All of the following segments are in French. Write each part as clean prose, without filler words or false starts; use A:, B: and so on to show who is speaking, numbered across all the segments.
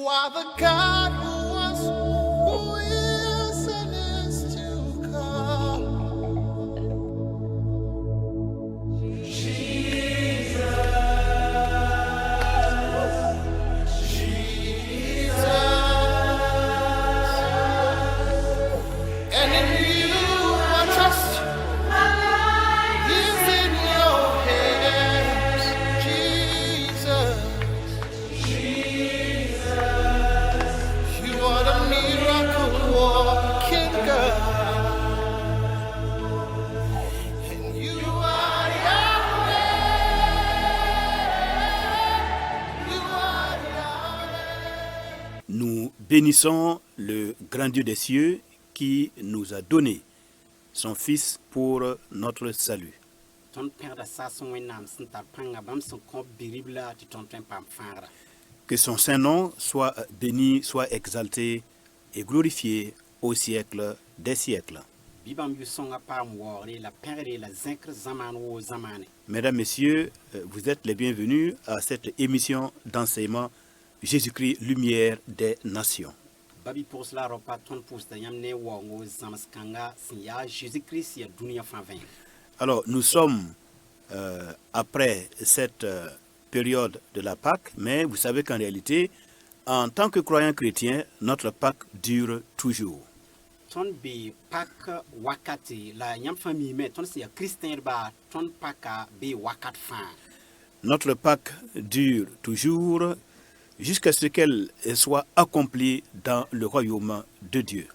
A: are the God who was, who is, and is to come. And in you I trust. My life is in your hands, Jesus. You are the miracle working God. And you are Yahweh. You are Yahweh.
B: Nous bénissons le grand Dieu des cieux qui nous a donné son Fils pour notre salut.
C: Ton père de sa son wenam sin tar panga bam son ko biribla ti ton pam fangra.
B: Que son saint nom soit béni, soit exalté et glorifié au siècle des siècles.
C: Bibam yu songa pam wori la père la zinkr zaman wo zamane.
B: Mesdames, Messieurs, vous êtes les bienvenus à cette émission d'enseignement Jésus-Christ, lumière des nations.
C: Babi pour cela repas ton poste yamne wo ngo zamaskanga siya Jésus Christ ya dunia fan 20.
B: Alors, nous sommes après cette période de la Pâque, mais vous savez qu'en réalité, en tant que croyants chrétiens, notre Pâque dure toujours.
C: Ton be pak wakati la yam famille mais ton siya Christian ba ton paka be wakat fan.
B: Notre Pâque dure toujours jusqu'à ce qu'elle soit accomplie dans le royaume de Dieu.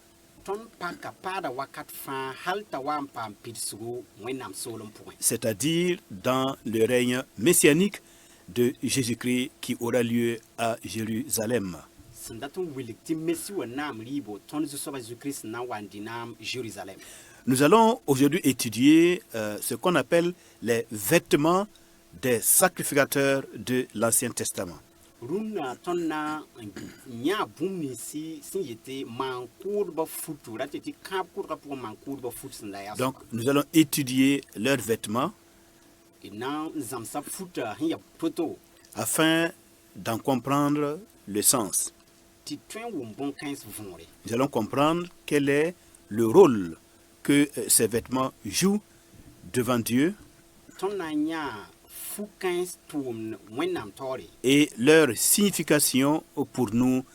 C: Ton paka pada wakat fan halta wampam pitsugo wenam solom point.
B: C'est-à-dire dans le règne messianique de Jésus-Christ qui aura lieu à Jérusalem.
C: Sandaton wilikti messi wa nam libo ton zusoba Jésus-Christ na wandinam Jérusalem.
B: Nous allons aujourd'hui étudier ce qu'on appelle les vêtements des sacrificateurs de l'Ancien Testament.
C: Runa tonna nya bumni si yete mankour ba futu rateti kapkour ka pour mankour ba fut sandaya.
B: Donc nous allons étudier leurs vêtements
C: Ina zamsa futa hiya poto
B: afin d'en comprendre le sens.
C: ti twen wo bon 15 vonre.
B: Nous allons comprendre quel est le rôle que ces vêtements jouent devant Dieu
C: Tonna nya fu 15 tum wenam tori.
B: et leur signification pour nous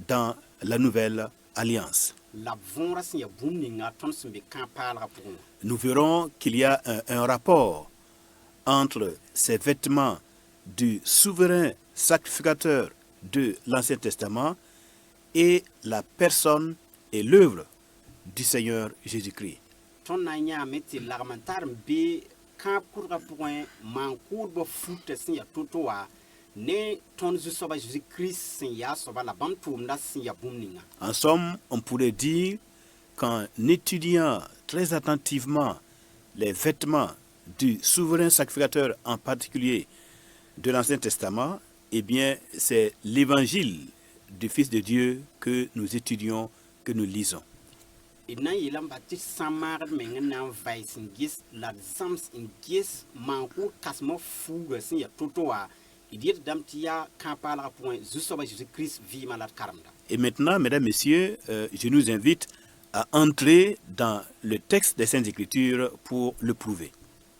B: dans la nouvelle alliance.
C: La vonra sin ya bumni nga ton sumbe kan palra pour.
B: Nous verrons qu'il y a un rapport entre ces vêtements du souverain sacrificateur de l'Ancien Testament et la personne et l'œuvre du Seigneur Jésus-Christ.
C: Tonna nya meti lagmantar be kapkour ka pour mankour ba fut sin ya totoa ne ton zusoba Jésus-Christ sin ya soba la bam tum da sin ya bumni nga.
B: En somme, on pourrait dire qu'en étudiant très attentivement les vêtements du souverain sacrificateur, en particulier de l'Ancien Testament, eh bien, c'est l'évangile du Fils de Dieu que nous étudions, que nous lisons.
C: Ina yilam bati samar mengen vais ingis la zams ingis manku kasmo fuga sin ya totoa idiet damtia kampala point zusoba Jésus-Christ vi malade karamda.
B: Et maintenant, mesdames, messieurs, je nous invite à entrer dans le texte des Saintes Écritures pour le prouver.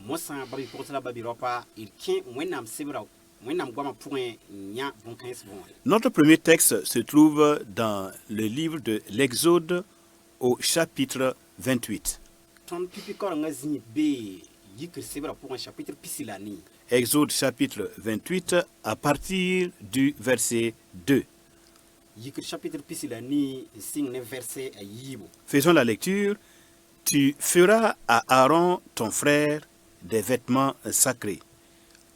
C: Moi sans babi pour cela babi ropa il tient wenam sebra wenam goma point nya bon 15 bon.
B: Notre premier texte se trouve dans le livre de l'Exode au chapitre 28.
C: Ton pipikor ngazni be yikr sebra pour un chapitre pisilani.
B: Exode chapitre 28 à partir du verset 2.
C: Yikr chapitre pisilani signe verset à yibo.
B: Faisons la lecture. Tu feras à Aaron ton frère des vêtements sacrés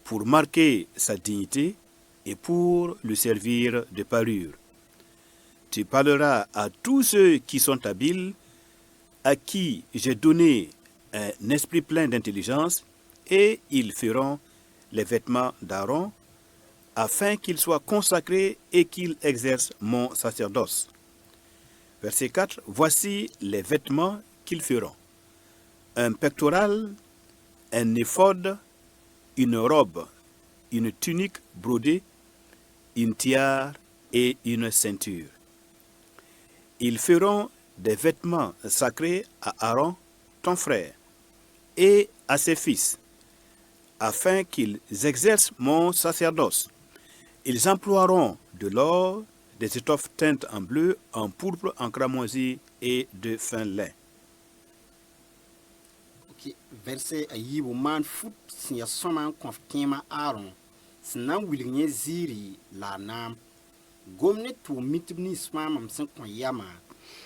B: pour marquer sa dignité et pour le servir de parure. Tu parleras à tous ceux qui sont habiles, à qui j'ai donné un esprit plein d'intelligence, et ils feront les vêtements d'Aaron, afin qu'il soit consacré et qu'il exerce mon sacerdoce. Verset 4. Voici les vêtements qu'ils feront. Un pectoral, un éphod, une robe, une tunique brodée, une tiare et une ceinture. Ils feront des vêtements sacrés à Aaron, ton frère, et à ses fils, afin qu'ils exercent mon sacerdoce. Ils emploieront de l'or, des étoffes teintes en bleu, en pourpre, en cramoisi et de fin lin.
C: Ok, verset a yibu man fut sin ya soman konf kema Aaron sin nan wilgnye ziri la nam gomne to mitbni smamam sin kon yama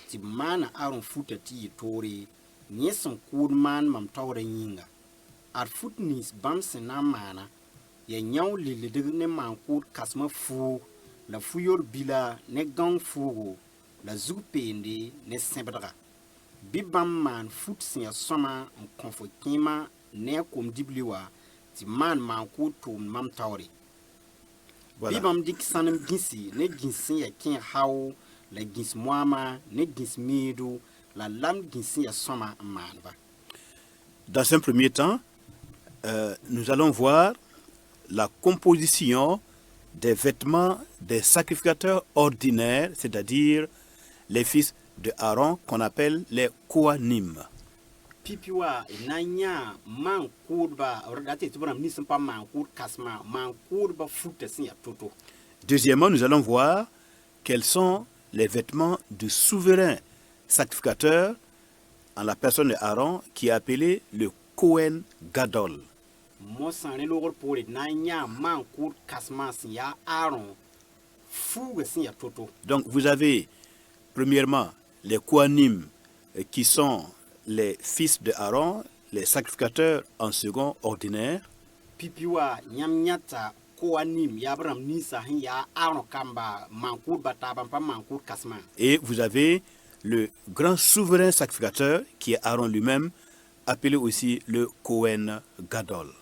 C: ti mana Aaron futa ti tori nye son kud man mam tawre yinga ar fut nis bam sin na mana ya nyaw lilidig ne man kud kasma fu la fuyol bila ne gang fugo la zugpende ne sembdra bibam man fut sin ya soma en konfo kima ne kom dibliwa ti man kud to mam tawre.
B: Voilà.
C: Bibam dik sanam ginsi ne ginsin ya kin haw la gins moama ne gins midu la lam ginsin ya soma manba.
B: Dans un premier temps, nous allons voir la composition des vêtements des sacrificateurs ordinaires, c'est-à-dire les fils de Aaron, qu'on appelle les Kohanim.
C: Pipiwa nanya man kurba ordate tubram nisan pa man kur kasma man kurba futa sin ya toto.
B: Deuxièmement, nous allons voir quels sont les vêtements du souverain sacrificateur en la personne de Aaron qui est appelé le Kohen Gadol.
C: Mo sanre logor pole nanya man kur kasma sin ya Aaron fuga sin ya toto.
B: Donc vous avez premièrement les Kohanim qui sont les fils de Aaron, les sacrificateurs en second ordinaire.
C: Pipiwa nyam nyata koanim yabram nisa hin ya Aaron kamba man kur bataba pa man kur kasma.
B: Et vous avez le grand souverain sacrificateur qui est Aaron lui-même, appelé aussi le Kohen Gadol.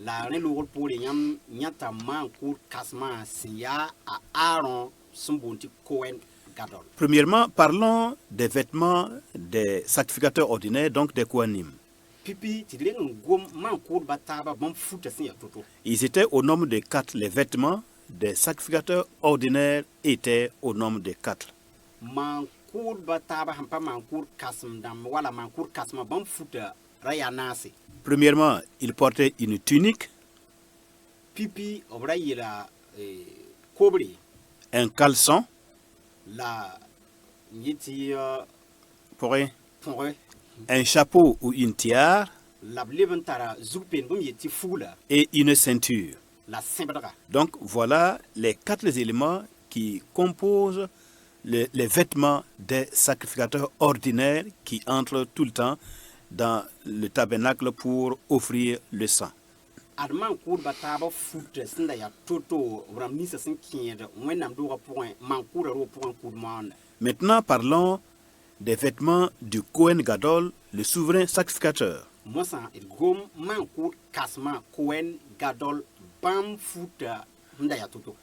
C: La ne logor pole nyam nyata man kur kasma sin ya Aaron sumbonti Kohen Gadol.
B: Premièrement, parlons des vêtements des sacrificateurs ordinaires, donc des Kohanim.
C: Pipi tidlen gom man kur bataba bam futa sin ya toto.
B: Ils étaient au nombre de 4. Les vêtements des sacrificateurs ordinaires étaient au nombre de 4.
C: Man kur bataba hampa man kur kasm dam wala man kur kasma bam futa raya nasi.
B: Premièrement, ils portaient une tunique,
C: Pipi obra yela kobri
B: un caleçon,
C: la yiti
B: pourrait,
C: ponre
B: un chapeau ou une tiare
C: la levantara zupen bum yiti fula
B: et une ceinture.
C: la sembra.
B: Donc voilà les 4 éléments qui composent les vêtements des sacrificateurs ordinaires qui entrent tout le temps dans le tabernacle pour offrir le sang.
C: Adman kur bataba futa sinda ya toto ram nisa sin kiende wenam do point man kur ro point kur man.
B: Maintenant parlons des vêtements du Kohen Gadol, le souverain sacrificateur.
C: Mosa it gom man kur kasma Kohen Gadol bam futa nda ya toto.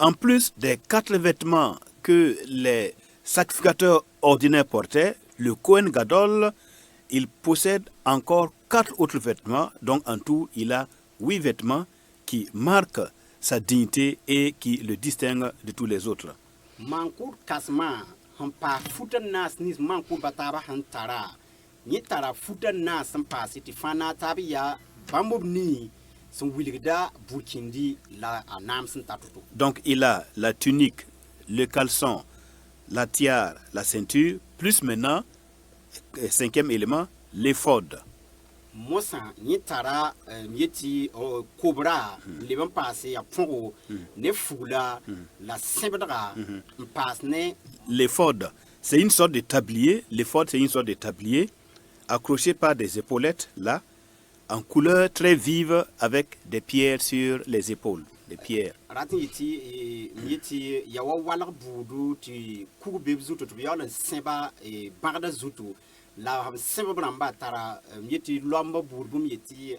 B: En plus des 4 vêtements que les sacrificateurs ordinaires portaient, le Kohen Gadol, il possède encore 4 autres vêtements, donc en tout il a 8 vêtements qui marquent sa dignité et qui le distinguent de tous les autres.
C: Mankur kasma hampa futa nas nis mankur bataba hantara ni tara futa nas hampa siti fana tabiya bambob ni son wilgda burkindi la anam sin tatuto.
B: Donc il a la tunique, le caleçon, la tiare, la ceinture, plus maintenant, 5e élément, l'éphod.
C: Mosa ni tara yeti cobra le ban passé à pongo ne fula la sembra passe ne.
B: L'éphod, c'est une sorte de tablier. L'éphod, c'est une sorte de tablier accroché par des épaulettes là, en couleur très vive avec des pierres sur les épaules, des pierres.
C: Ratin yeti yawa wala budu ti kugu zuto to yala semba e barda zuto la semba bramba tara yeti lomba burbum yeti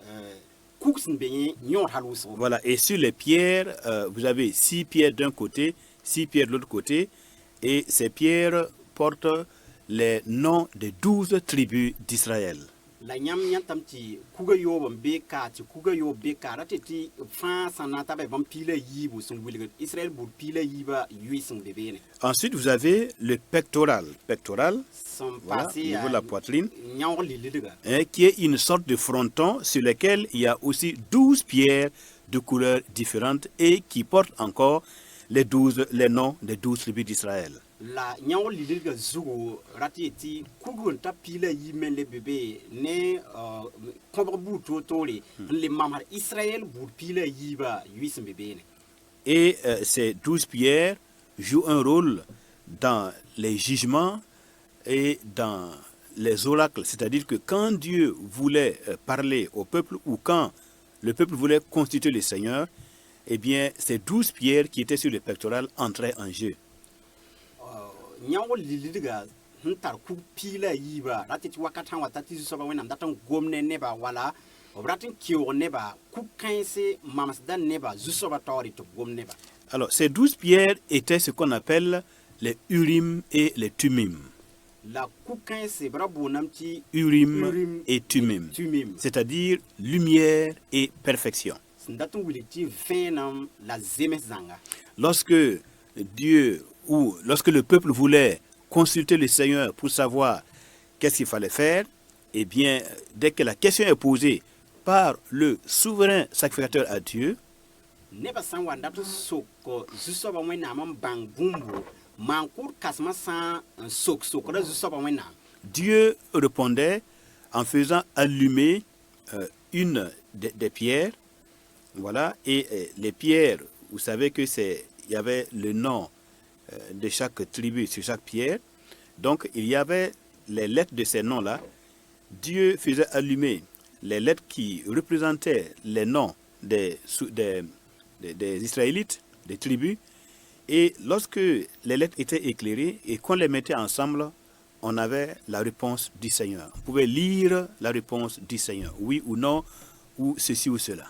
C: kuksin benye nyon haluso.
B: Voilà, et sur les pierres, vous avez 6 pierres d'un côté, 6 pierres de l'autre côté, et ces pierres portent les noms des 12 tribus d'Israël.
C: la nyam yantam ti kuga yo bon beka ti kuga yo beka rateti fa sanata be bon pile yibu sun wilga Israël bur pile yiba yuisung bebene.
B: Ensuite, vous avez le pectoral. Pectoral,
C: Son
B: voilà, au
C: passé
B: niveau de la poitrine,
C: nyang lilidiga.
B: qui est une sorte de fronton sur lequel il y a aussi 12 pierres de couleurs différentes et qui portent encore les noms des 12 tribus d'Israël.
C: La nyang lilidiga zugo rateti kugun ta pile yimen le bébé ne kobre bu totole le mamar Israël bur pile yiba yuisung bebene.
B: Et ces 12 pierres jouent un rôle dans les jugements et dans les oracles. C'est-à-dire que quand Dieu voulait parler au peuple ou quand le peuple voulait constituer le Seigneur, eh bien, ces 12 pierres qui étaient sur le pectoral entraient en jeu.
C: Nyango lilidiga ntar ku pila yiba rateti wakatan watati soba wenam datan gomne neba wala obratin kiyo neba ku kainse mamasdan neba zusoba tori to gomne ba.
B: Alors, ces 12 pierres étaient ce qu'on appelle les Urim et les Tumim.
C: La ku kainse brabo namti
B: Urim et Tumim. C'est-à-dire lumière et perfection.
C: Sindatun wiliti venam la zemezanga.
B: Lorsque Dieu ou lorsque le peuple voulait consulter le Seigneur pour savoir qu'est-ce qu'il fallait faire, eh bien, dès que la question est posée par le souverain sacrificateur à Dieu,
C: Neba san wandatu soko zusoba wenam bang bumbu mankur kasma san sok la zusoba wenam.
B: Dieu répondait en faisant allumer une des pierres. Voilà, et les pierres, vous savez que il y avait le nom de chaque tribu sur chaque pierre. Donc, il y avait les lettres de ces noms-là. Dieu faisait allumer les lettres qui représentaient les noms des Israélites, des tribus. Et lorsque les lettres étaient éclairées et qu'on les mettait ensemble, on avait la réponse du Seigneur. On pouvait lire la réponse du Seigneur, oui ou non, ou ceci ou cela.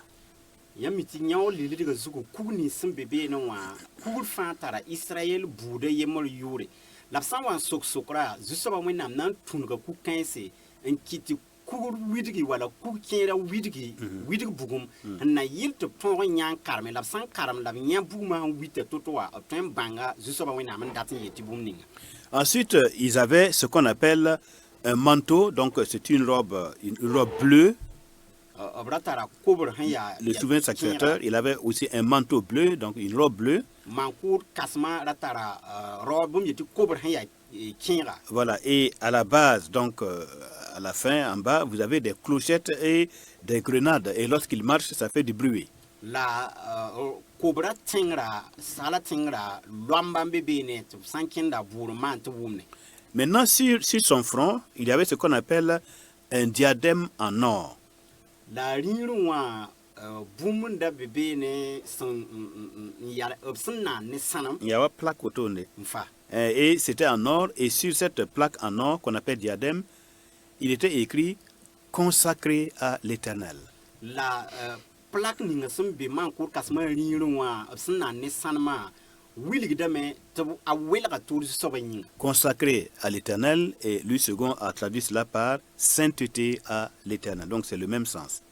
C: Yamiti nyaw lilidiga zugo kugni simbebe no wa kugur fatara Israël bude yemol yure lapsan wan sokra zusoba wenam nan tunga ku kainse en kiti kugur widigi wala ku kera widigi bugum na yilto ton nyang karme lapsan karam la nya buguma witte totoa ton banga zusoba wenam datin yeti bumninga.
B: Ensuite, ils avaient ce qu'on appelle un manteau, donc c'est une robe bleue. Le souverain sacrificateur, il avait aussi un manteau bleu, donc une robe bleue. Voilà, et à la base, donc à la fin, en bas, vous avez des clochettes et des grenades. Et lorsqu'il marche, ça fait du bruit. Maintenant, sur son front, il y avait ce qu'on appelle un diadème en or.
C: La rinwa bumunda bebe ne son yara obsna ne sanam.
B: Il y avait plaque autour de. Et c'était en or, et sur cette plaque en or qu'on appelle diadème, il était écrit consacré à l'Éternel.
C: La plaque ninga son be man kur kasma rinwa obsna ne sanama wilgdame tabu awela tour sobayin.
B: Consacré à l'Éternel, et lui second a traduit cela par sainteté à l'Éternel. Donc c'est le même sens.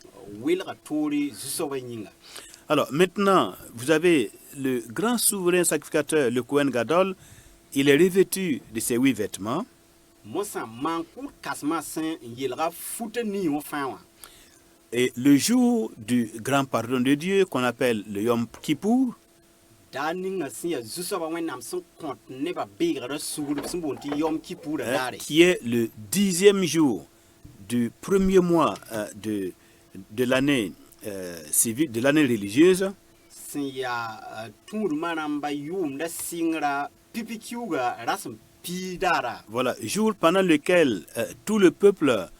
B: Alors maintenant, vous avez le grand souverain sacrificateur, le Kohen Gadol. Il est revêtu de ses 8 vêtements. Et le jour du grand pardon de Dieu, qu'on appelle le Yom Kippour, qui est le 10e jour du premier mois de l'année civile, de l'année religieuse. Voilà, jour pendant lequel tout le peuple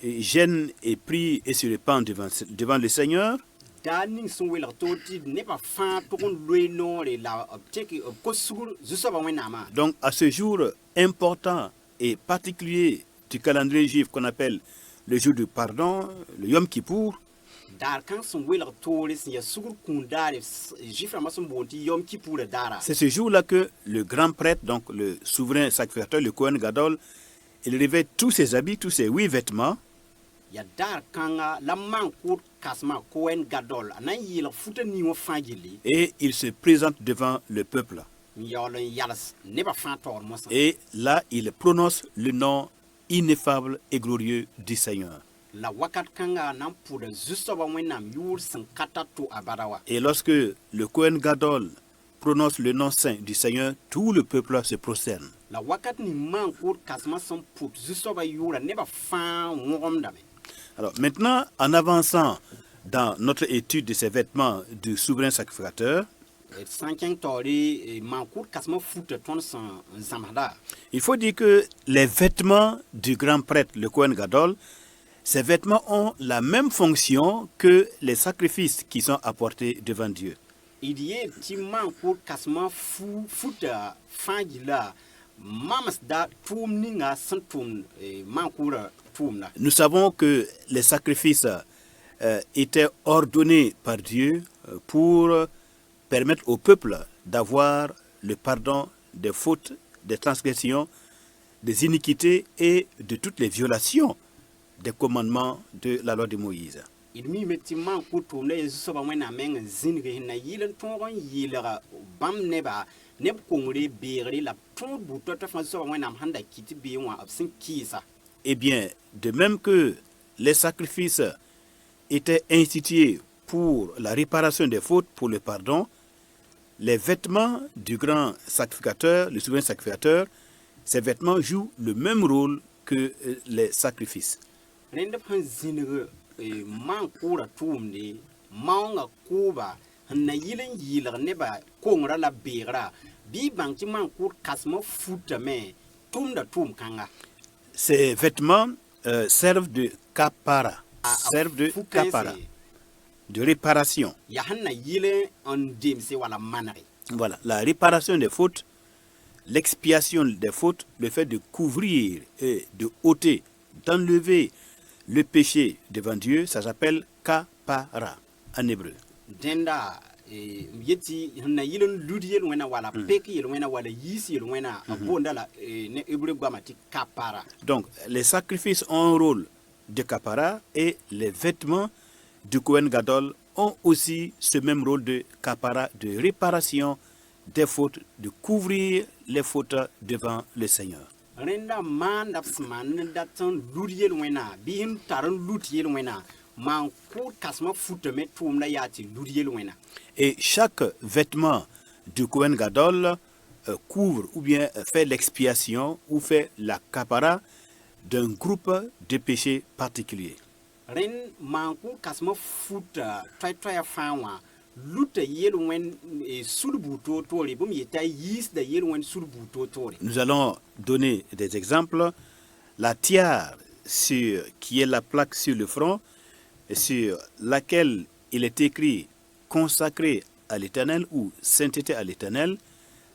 B: gêne et prie et se répand devant le Seigneur. Donc à ce jour important et particulier du calendrier juif qu'on appelle le jour du pardon, le Yom Kippour, c'est ce jour-là que le grand prêtre, donc le souverain sacrificateur, le Kohen Gadol, il revêt tous ses habits, tous ses 8 vêtements.
C: ya dar kanga la mankour kasma Cohen Gadol nan yil futa ni wo fangili
B: et il se présente devant le peuple.
C: yolon yalas ne ba fan tor mo san
B: Et là, il prononce le nom ineffable et glorieux du Seigneur.
C: la wakat kanga nan pour de juste ba wenam yur san kata to abadawa
B: Et lorsque le Kohen Gadol prononce le nom saint du Seigneur, tout le peuple se prosterne.
C: la wakat ni mankour kasma san pour juste ba yura ne ba fan ngom dame
B: Alors maintenant, en avançant dans notre étude de ces vêtements du souverain sacrificateur,
C: sanken tori mankour kasma futa ton san zamada
B: il faut dire que les vêtements du grand prêtre, le Kohen Gadol, ces vêtements ont la même fonction que les sacrifices qui sont apportés devant Dieu.
C: idie ti mankour kasma futa fangila mamas da tum ninga santum mankour tumna
B: Nous savons que les sacrifices étaient ordonnés par Dieu pour permettre au peuple d'avoir le pardon des fautes, des transgressions, des iniquités et de toutes les violations des commandements de la loi de Moïse.
C: idmi meti mankour tumna yesu soba wena men zinge na yilen tongon yilera bam neba neb kongre beere la ton buto ta fan soba wena handa kiti be wa absin kisa
B: Eh bien, de même que les sacrifices étaient institués pour la réparation des fautes, pour le pardon, les vêtements du grand sacrificateur, le souverain sacrificateur, ces vêtements jouent le même rôle que les sacrifices.
C: rende pan zinge mankour tumne manga kuba na yilen yiler neba kongra la beera bi banki mankour kasma futa me tumda tum kanga
B: Ces vêtements servent de kapara, servent de kapara, de réparation.
C: ya hanna yile on demse wala manari
B: Voilà, la réparation des fautes, l'expiation des fautes, le fait de couvrir et de ôter, d'enlever le péché devant Dieu, ça s'appelle kapara en hébreu.
C: denda yeti hanna yilen ludiyel wena wala peki wena wala yisi wena bonda la ne hebreu gwamati kapara
B: Donc, les sacrifices ont un rôle de kapara et les vêtements du Kohen Gadol ont aussi ce même rôle de kapara, de réparation des fautes, de couvrir les fautes devant le Seigneur.
C: renda man dapsman datan ludiyel wena bihim taran ludiyel wena man kur kasma futame tumna yati ludiyel wena
B: Et chaque vêtement du Kohen Gadol couvre ou bien fait l'expiation ou fait la kapara d'un groupe de péchés particuliers.
C: ren man kur kasma futa toy fanwa luta yel wen sulbuto tori bum yeta yis da yel wen sulbuto tori
B: Nous allons donner des exemples. La tiare qui est la plaque sur le front, sur laquelle il est écrit consacré à l'Éternel ou sainteté à l'Éternel.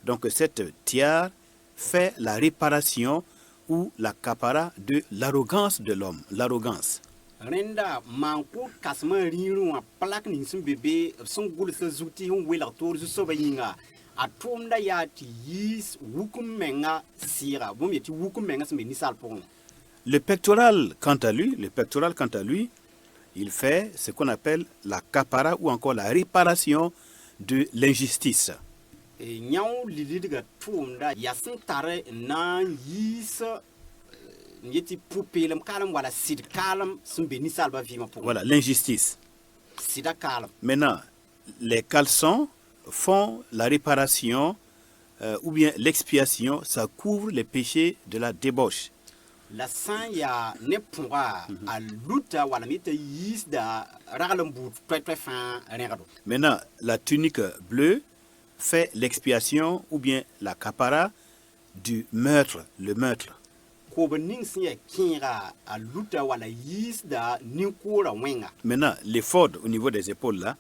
B: Donc cette tiare fait la réparation ou la kapara de l'arrogance de l'homme, l'arrogance.
C: renda man kur kasma riru a plak ning sun bebe sun gul sa zuti hun wela tor zu soba yinga atumda yati yis wukum menga sira bum yeti wukum menga sun be nisal pon
B: Le pectoral, quant à lui, il fait ce qu'on appelle la kapara ou encore la réparation de l'injustice.
C: nyaw lidiga tumda yasin tare na yis yeti pupelem kalam wala sid kalam sun be nisal ba vima pon
B: Voilà, l'injustice.
C: sida kalam
B: Maintenant, les caleçons font la réparation ou bien l'expiation, ça couvre les péchés de la débauche.
C: la san ya ne punga a luta wala mita yis da ragalam but toy fan regado
B: Maintenant, la tunique bleue fait l'expiation ou bien la kapara du meurtre, le meurtre.
C: ko ba ning sin ya kinga a luta wala yis da ninkura wenga
B: Maintenant, l'éphod au niveau des épaules là,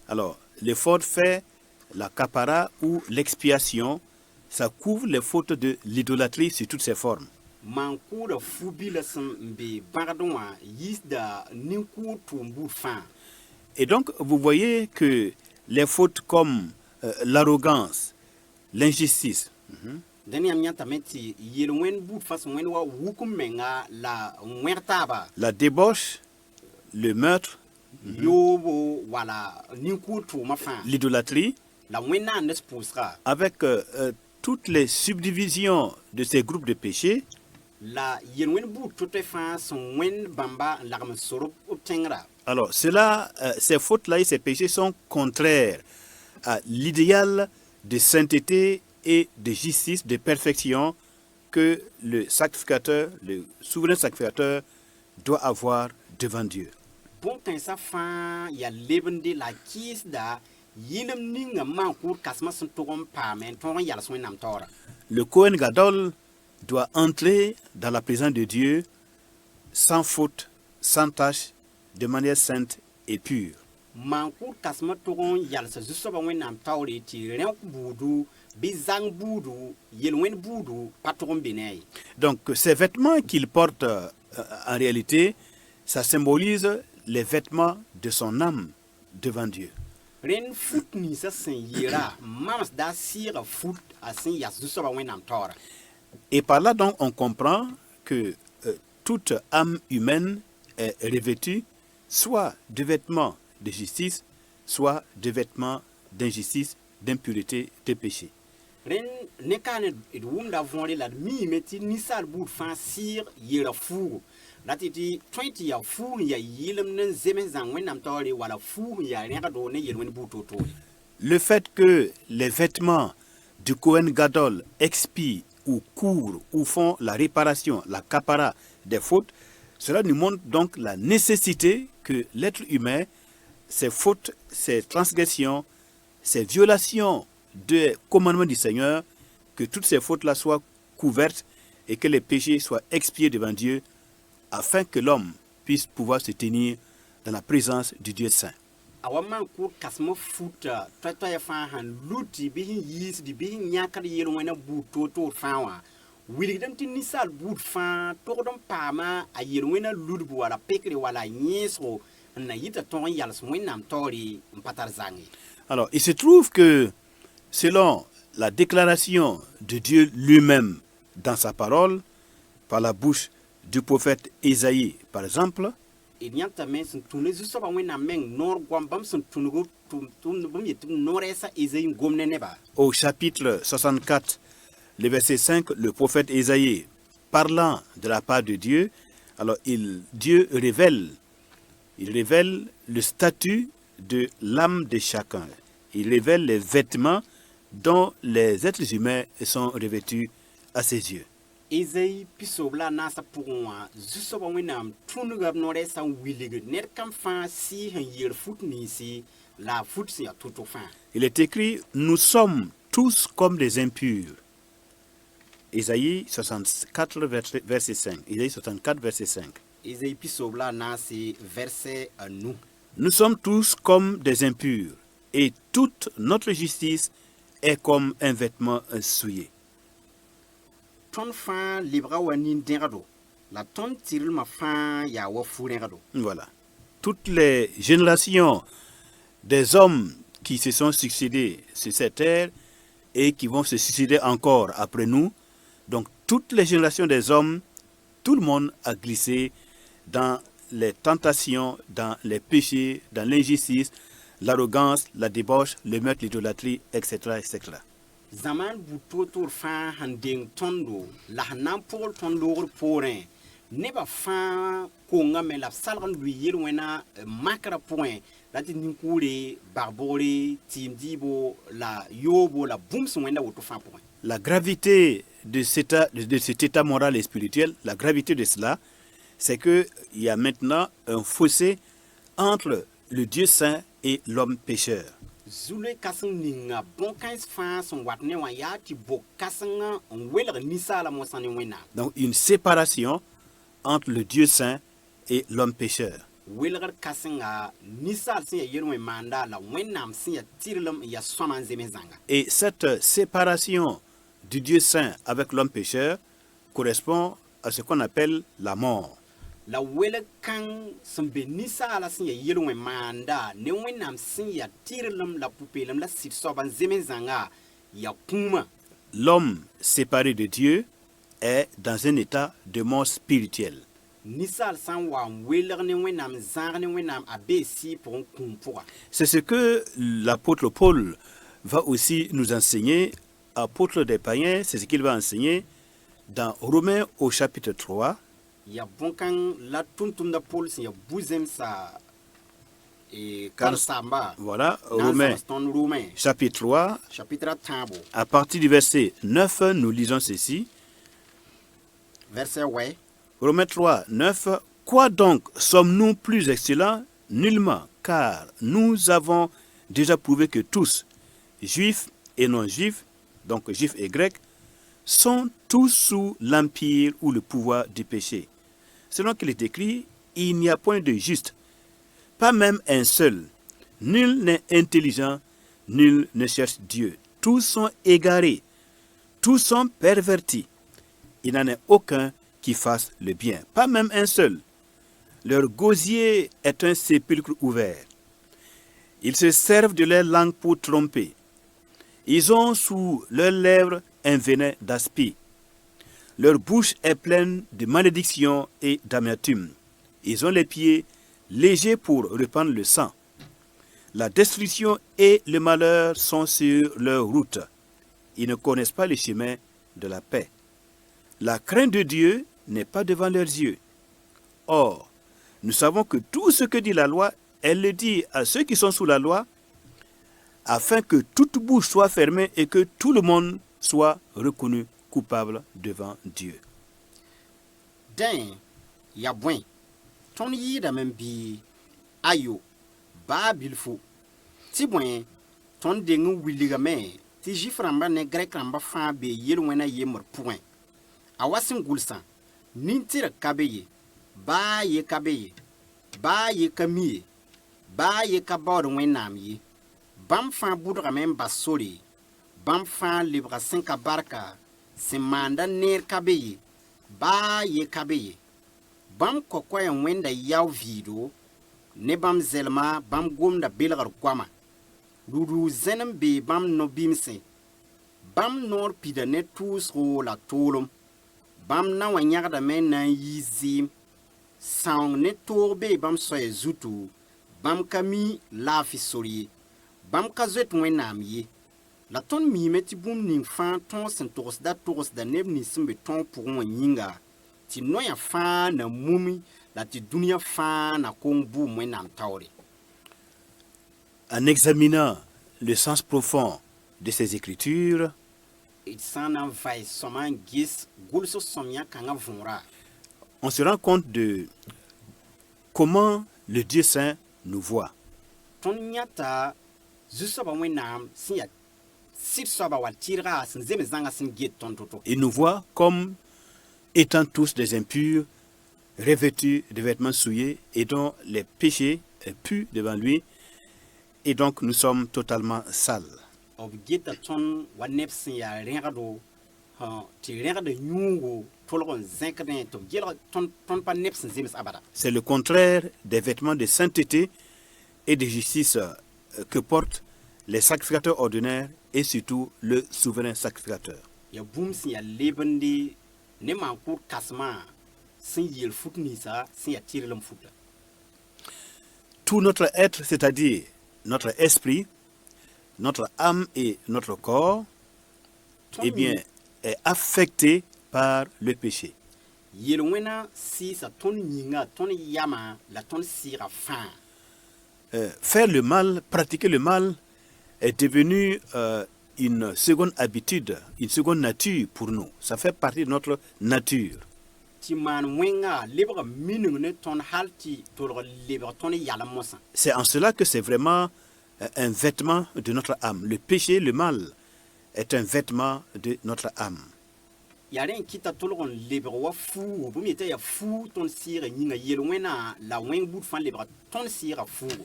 B: alors l'éphod fait la kapara ou l'expiation, ça couvre les fautes de l'idolâtrie sous toutes ses formes.
C: mankura fubi la san be bardon yis da ninku tumbu fan
B: Et donc, vous voyez que les fautes comme l'arrogance, l'injustice,
C: dẽn yãmb yãtame tɩ yel-wẽnd buud fãs wẽnd wa wukum menga la wẽg taaba
B: la débauche, le meurtre,
C: yoobo wala nin-kʋʋr tʋʋmã fãa
B: l'idolâtrie,
C: la wẽnnaand s pʋʋsga
B: avec toutes les subdivisions de ces groupes de péchés,
C: la yel-wẽnd buud to-toɛ fãa sẽn wẽnd bãmba n lagm n sorb b tẽngrã.
B: alors ces fautes-là et ces péchés sont contraires à l'idéal de sainteté et de justice, de perfection que le sacrificateur, le souverain sacrificateur doit avoir devant Dieu.
C: Bõn-kãensã fãa yaa lebende la kɩɩsda yɩlem ninga maan-kʋʋd kãsmã sẽn tog n paame n tõog n yals wẽnnaam taoora.
B: Le Kohen Gadol doit entrer dans la présence de Dieu sans faute, sans tache, de manière sainte et pure.
C: Maan-kʋʋd kãsmã tog n yalsa zu-soabã wẽnnaam taoore tɩ rẽk buudu bɩ zãng buudu yel-wẽnd buudu pa tog n be ne a ye.
B: Donc ces vêtements qu'il porte en réalité, ça symbolise les vêtements de son âme devant Dieu.
C: Rẽnd fut ninsã sẽn yeera mams daa sɩɩga fut a sẽn yas zu-soabã wẽnnaam taoora.
B: Et par là donc on comprend que toute âme humaine est revêtue soit de vêtements de justice, soit de vêtements d'injustice, d'impureté, de péché.
C: Rẽnd ne kaa ne d wʋmda võore la d miime tɩ ninsaal buud fãa sɩɩg yeera fuugu la tɩ tɩ tõe tɩ yaa fuug n yaa yɩlem ne zems zãng wẽnnaam taoore wala fuug n yaa rẽgdo ne yel-wẽnd buud to-toore.
B: Le fait que les vêtements du Kohen Gadol expient ou couvrent ou font la réparation, la capara des fautes, cela nous montre donc la nécessité que l'être humain, ses fautes, ses transgressions, ses violations des commandements du Seigneur, que toutes ces fautes-là soient couvertes et que les péchés soient expiés devant Dieu afin que l'homme puisse pouvoir se tenir dans la présence du Dieu saint.
C: Awa maan-kʋʋd kãsmã futa toɛ-toɛɛ fãa sãn luti bɩ sẽn yiisdi bɩ sẽn yãkd yel-wẽnã buud toor-toor fãa wã wilgdame tɩ ninsaal buud fãa togd n paama a yel-wẽnã ludb wala pekre wala yẽesgo n na yɩta tõg n yals wẽnnaam taoore n pa tar zãng ye.
B: Alors, il se trouve que selon la déclaration de Dieu lui-même dans sa parole, par la bouche du prophète Ésaïe, par exemple,
C: d yãntame sẽn tũne zu-soabã wẽnnaam meng noor goam bãmb sẽn tũngo bãmb yetɩ b noorɛɛsã Ésaï n gom ne nebã.
B: au chapitre 64, le verset 5, le prophète Ésaïe, parlant de la part de Dieu, alors Dieu révèle le statut de l'âme de chacun. Il révèle les vêtements dont les êtres humains sont revêtus à ses yeux.
C: Ésaï pisob la naasã pʋgẽ wã zu-soabã wẽnnaam tũnga b noorɛɛsã n wilgd ned kam fãa sɩ sẽn yeer fut ninsi la fut sẽn yaa to-to fãa.
B: Il est écrit, nous sommes tous comme des impurs. Ésaïe 64, verset 5. Ésaïe 64, verset 5.
C: Ésaï pisob la naase verset a nu.
B: Nous sommes tous comme des impurs, et toute notre justice est comme un vêtement souillé.
C: Tõnd fãa lebga wa nin-dẽgdo la tõnd tɩrlmã fãa yaa wa fu-rẽgdo.
B: Voilà. Toutes les générations des hommes qui se sont succédés sur cette terre et qui vont se succéder encore après nous, donc toutes les générations des hommes, tout le monde a glissé dans les tentations, dans les péchés, dans l'injustice, l'arrogance, la débauche, le meurtre, l'idolâtrie, etc., etc.
C: Zaman buud toor-toor fãa sẽn deng tõndo la sẽn na n pʋgl tõnd loogr poorẽ nebã fãa kongame la b salg n lʋɩ yel-wẽna makrã pʋgẽ la tɩ nin-kʋʋre bag-bogre tɩɩm dɩɩbo la yoobo la bũmb sẽn wẽnda woto fãa pʋgẽ.
B: La gravité de cet état moral et spirituel, la gravité de cela, c'est qu'il y a maintenant un fossé entre le Dieu saint et l'homme pécheur.
C: Zule kãseng ninga bõn-kãens fãa sẽn wat ne wã yaa tɩ bok kãsengã n welg ninsaala mosã ne wẽnnaam.
B: Donc une séparation entre le Dieu saint et l'homme pécheur.
C: Welgd kãsenga ninsaal sẽn yaa yel-wẽ maanda la wẽnnaam sẽn yaa tɩrlem n yaa sõama n zems zãnga.
B: Et cette séparation du Dieu saint avec l'homme pécheur correspond à ce qu'on appelle la mort.
C: La welg kãng sẽn be ninsaala sẽn yaa yel-wẽ maanda ne wẽnnaam sẽn yaa tɩrlem la pʋ-peelem la sɩd soabã n zems zãnga yaa kũumã.
B: l'homme séparé de Dieu est dans un état de mort spirituelle.
C: ninsal sã n wa n welg ne wẽnnaam zãag ne wẽnnaam a bee sɩ pʋgẽ kũum pʋga
B: C'est ce que l'apôtre Paul va aussi nous enseigner, apôtre des païens, c'est ce qu'il va enseigner dans Romains au chapitre 3,
C: ya bõn-kãng la tʋmtʋmda pol sẽn ya bu-zẽmsa karen-saamba
B: voilà,
C: na n
B: Romains
C: zãms tõnd Romain
B: chapitre 3,
C: chapitre a tãabo
B: à partir du verset 9, nous lisons ceci.
C: verset wɛ
B: Romains 3, 9. Quoi donc sommes-nous plus excellents? Nullement, car nous avons déjà prouvé que tous, juifs et non-juifs, donc juifs et grecs, sont tous sous l'empire ou le pouvoir du péché. Selon qu'il est écrit, il n'y a point de juste, pas même un seul. Nul n'est intelligent, nul ne cherche Dieu. Tous sont égarés, tous sont pervertis. Il n'en est aucun qui fasse le bien, pas même un seul. Leur gosier est un sépulcre ouvert. Ils se servent de leur langue pour tromper. Ils ont sous leurs lèvres un venin d'aspi. Leur bouche est pleine de malédiction et d'amertume. Ils ont les pieds légers pour répandre le sang. La destruction et le malheur sont sur leur route. Ils ne connaissent pas le chemin de la paix. La crainte de Dieu n'est pas devant leurs yeux. Or, nous savons que tout ce que dit la loi, elle le dit à ceux qui sont sous la loi, afin que toute bouche soit fermée et que tout le monde soit reconnu coupable devant Dieu.
C: dẽ ya bõe tõnd yɩɩdame n bɩ ayo baa bilfo tɩ bõe tõnd deng n wilgame tɩ zif rãmba ne grɛk rãmba fãa bee yel-wẽna yembr pʋgẽ a wa sẽn gʋlsã nin-tɩrg ka be ye baa ye ka be ye baa ye ka mi ye baa ye ka baood wẽnnaam ye bãmb fãa bʋdgame n bas sore bãmb fãa lebga sẽn ka barka sẽn maanda neer ka be ye baa ye ka be ye bãmb kɔ-koɛɛ n wẽnda yao vɩɩdo ne bãmb zɛlma bãmb gomda belgr goama ruru zẽn n bee bãmb no-bɩmse bãmb noor pida ne tʋʋsgo la toolem bãmb na wã yãgdame na n yɩ zɩɩm sãong ne toog bee bãmb soɛɛ zutu bãmb ka mi laafɩ sor ye bãmb ka zoet wẽnnaam ye la tõnd miime tɩ bũmb ning fãa tõog sẽn togsda neb nins sẽn be tõog pʋgẽ wã yĩnga tɩ noyã fãa na mumi la tɩ dũniyã fãa na kong buum wẽnnaam taoore.
B: En examinant le sens profond de ces écritures,
C: d sã n na n vae sõma n ges gʋlsg sõm yã-kãngã võora
B: on se rend compte de comment le Dieu Saint nous voit.
C: tõnd yãta zu-soabã wẽnnaam sẽn yaa sɩd soaba wall tɩrga sẽn zems zãnga sẽn get tõnd to-to
B: Il nous voit comme étant tous des impurs, revêtus de vêtements souillés et dont les péchés puent devant lui, et donc nous sommes totalement sales.
C: b geta tõnd wa neb sẽn yaa rẽgdo tɩ rẽgd yũugo tolg n zẽkdẽ tɩ b gelg tõnd pa neb sẽn zems abada
B: C'est le contraire des vêtements de sainteté et de justice que portent les sacrificateurs ordinaires et surtout le souverain sacrificateur.
C: ya bũmb sẽn yaa lebende ne maan-kʋʋd kãsmã sẽn yeel fut ninsã sẽn yaa tɩrlem futa
B: Tout notre être, c'est-à-dire notre esprit, notre âme et notre corps, eh bien, est affecté par le péché.
C: yel-wẽna sɩɩsa tõnd yĩnga tõnd yama la tõnd sɩɩga fãa
B: Faire le mal, pratiquer le mal est devenu une seconde habitude, une seconde nature pour nous. Ça fait partie de notre nature.
C: tɩ maan wẽnga lebga mining ne tõnd hal tɩ tolg lebg tõnd yalem mosã
B: C'est en cela que c'est vraiment un vêtement de notre âme. Le péché, le mal, est un vêtement de notre âme.
C: yaa rẽ n kɩta tolg n lebg wa fuugo bõmb yetã yaa fuu tõnd sɩɩga yĩnga yel-wẽna la wẽng bud fãa lebga tõnd sɩɩga fuugo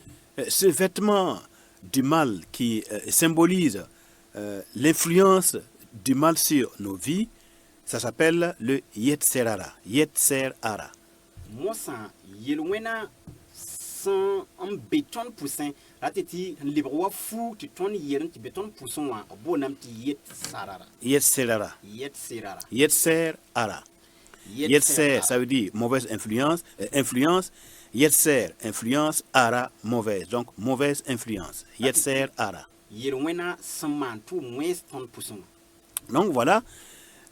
B: Ce vêtement du mal qui symbolise l'influence du mal sur nos vies, ça s'appelle le Yetzer Hara. Yetzer Hara.
C: mosã yel-wẽna sẽn n be tõnd pʋsẽ rate tɩ n lebg wa fuug tɩ tõnd yer tɩ be tõnd pʋsẽ wã b boondame tɩ yet sarara
B: Yetserara.
C: yet serara
B: Yetser ara. Yetser, ça veut dire mauvaise influence. Influence. Yetser, influence. Ara, mauvaise. Donc, mauvaise influence. Yetser ara.
C: yel-wẽna sẽn maan tɩ b wẽes tõnd pʋsẽ wã
B: Donc voilà,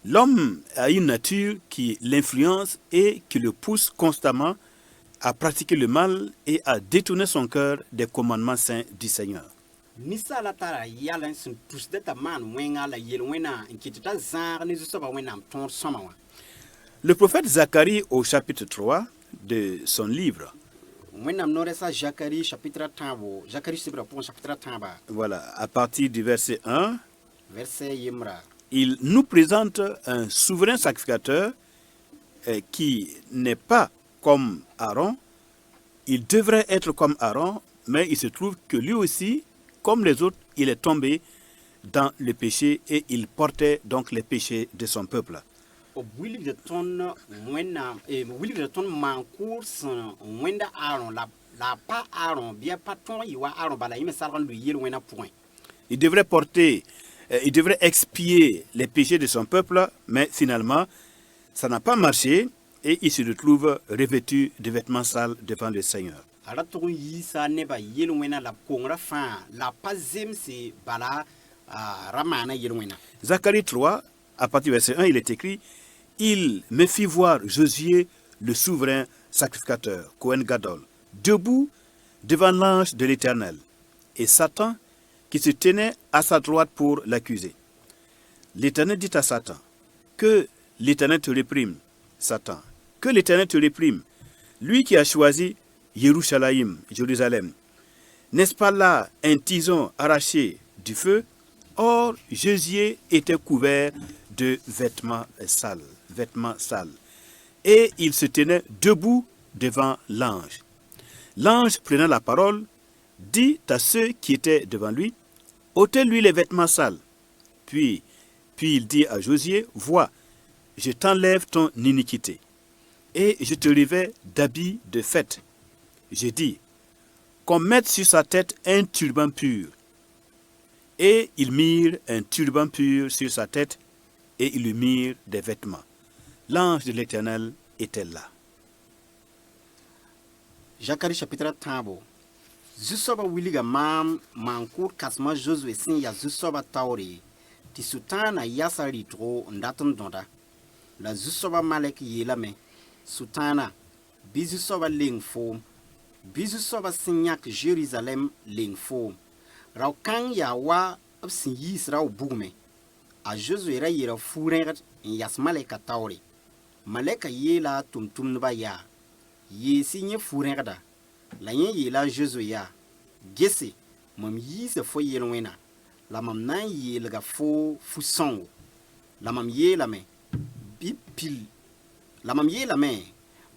B: l'homme a une nature qui l'influence et qui le pousse constamment à pratiquer le mal et à détourner son cœur des commandements saints du Seigneur.
C: ninsaala tara yɛl n sẽn tusda t'a maan wẽnga la yel-wẽna n kɩt tɩ t'a zãag ne zu-soabã wẽnnaam tõod sõma wã
B: Le prophète Zacharie, au chapitre 3 de son livre,
C: wẽnnaam noorɛsa Zacharie chapitre tãabo Zacharie sɩbrã pʋgẽ chapitre tãaba
B: voilà, à partir du verset 1,
C: verset yembra
B: il nous présente un souverain sacrificateur qui n'est pas comme Aaron. Il devrait être comme Aaron, mais il se trouve que lui aussi, comme les autres, il est tombé dans le péché et il portait donc les péchés de son peuple.
C: b wilgda tõnd wẽnnaam b wilgda tõnd maan-kʋʋr sẽn wẽnda aaron la a pa aaron bɩ a pa tõog yɩ wa aaron bala yẽ me salg n lʋɩ yel-wẽna pʋgẽ
B: Il devrait il devrait expier les péchés de son peuple, mais finalement, ça n'a pas marché et il se retrouve revêtu de vêtements sales devant le Seigneur.
C: a ra tʋg n yiisa nebã yel-wẽna la b kongrã fãa la a pa zemse bala ra maana yel-wẽna
B: Zacharie 3, à partir du verset 1, il est écrit: Il me fit voir Josué, le souverain sacrificateur, Cohen Gadol, debout devant l'ange de l'Éternel, et Satan qui se tenait à sa droite pour l'accuser. L'Éternel dit à Satan: Que l'Éternel te réprime, Satan, que l'Éternel te réprime, lui qui a choisi Jérusalem, Jérusalem. N'est-ce pas là un tison arraché du feu? Or, Josué était couvert de vêtements sales, et il se tenait debout devant l'ange. L'ange, prenant la parole, dit à ceux qui étaient devant lui: ôtez-lui les vêtements sales. Puis il dit à Josué: vois, je t'enlève ton iniquité, et je te revêts d'habits de fête. Je dis qu'on mette sur sa tête un turban pur. Et ils mirent un turban pur sur sa tête, et ils lui mirent des vêtements. L'ange de l'Éternel était là.
C: Zacharie chapitre tãabo zu-soabã wilga maam maan-kʋʋd kãsmã Josue sẽn ya zu-soabã taoore tɩ sʋtãanã yasa rɩtgo n dat n dõda la zu-soabã malɛk yeelame: sʋtãana, bɩ zu-soabã leng foom, bɩ zu-soabã sẽn yãk Jerusalem leng foom. Rao-kãng yaa wa b sẽn yiis rao bugme. A Josue ra yeela fu-rẽgd n yas malɛka taoore. Malɛka yeela a tʋmtʋmdbã yaa: yeesi yẽ fu-rẽgda. La yẽ yeela a Josue yaa: gese, mam yiisa fo yel-wẽna, la mam na n yeelga fo fu-sõngo. La mam yeelame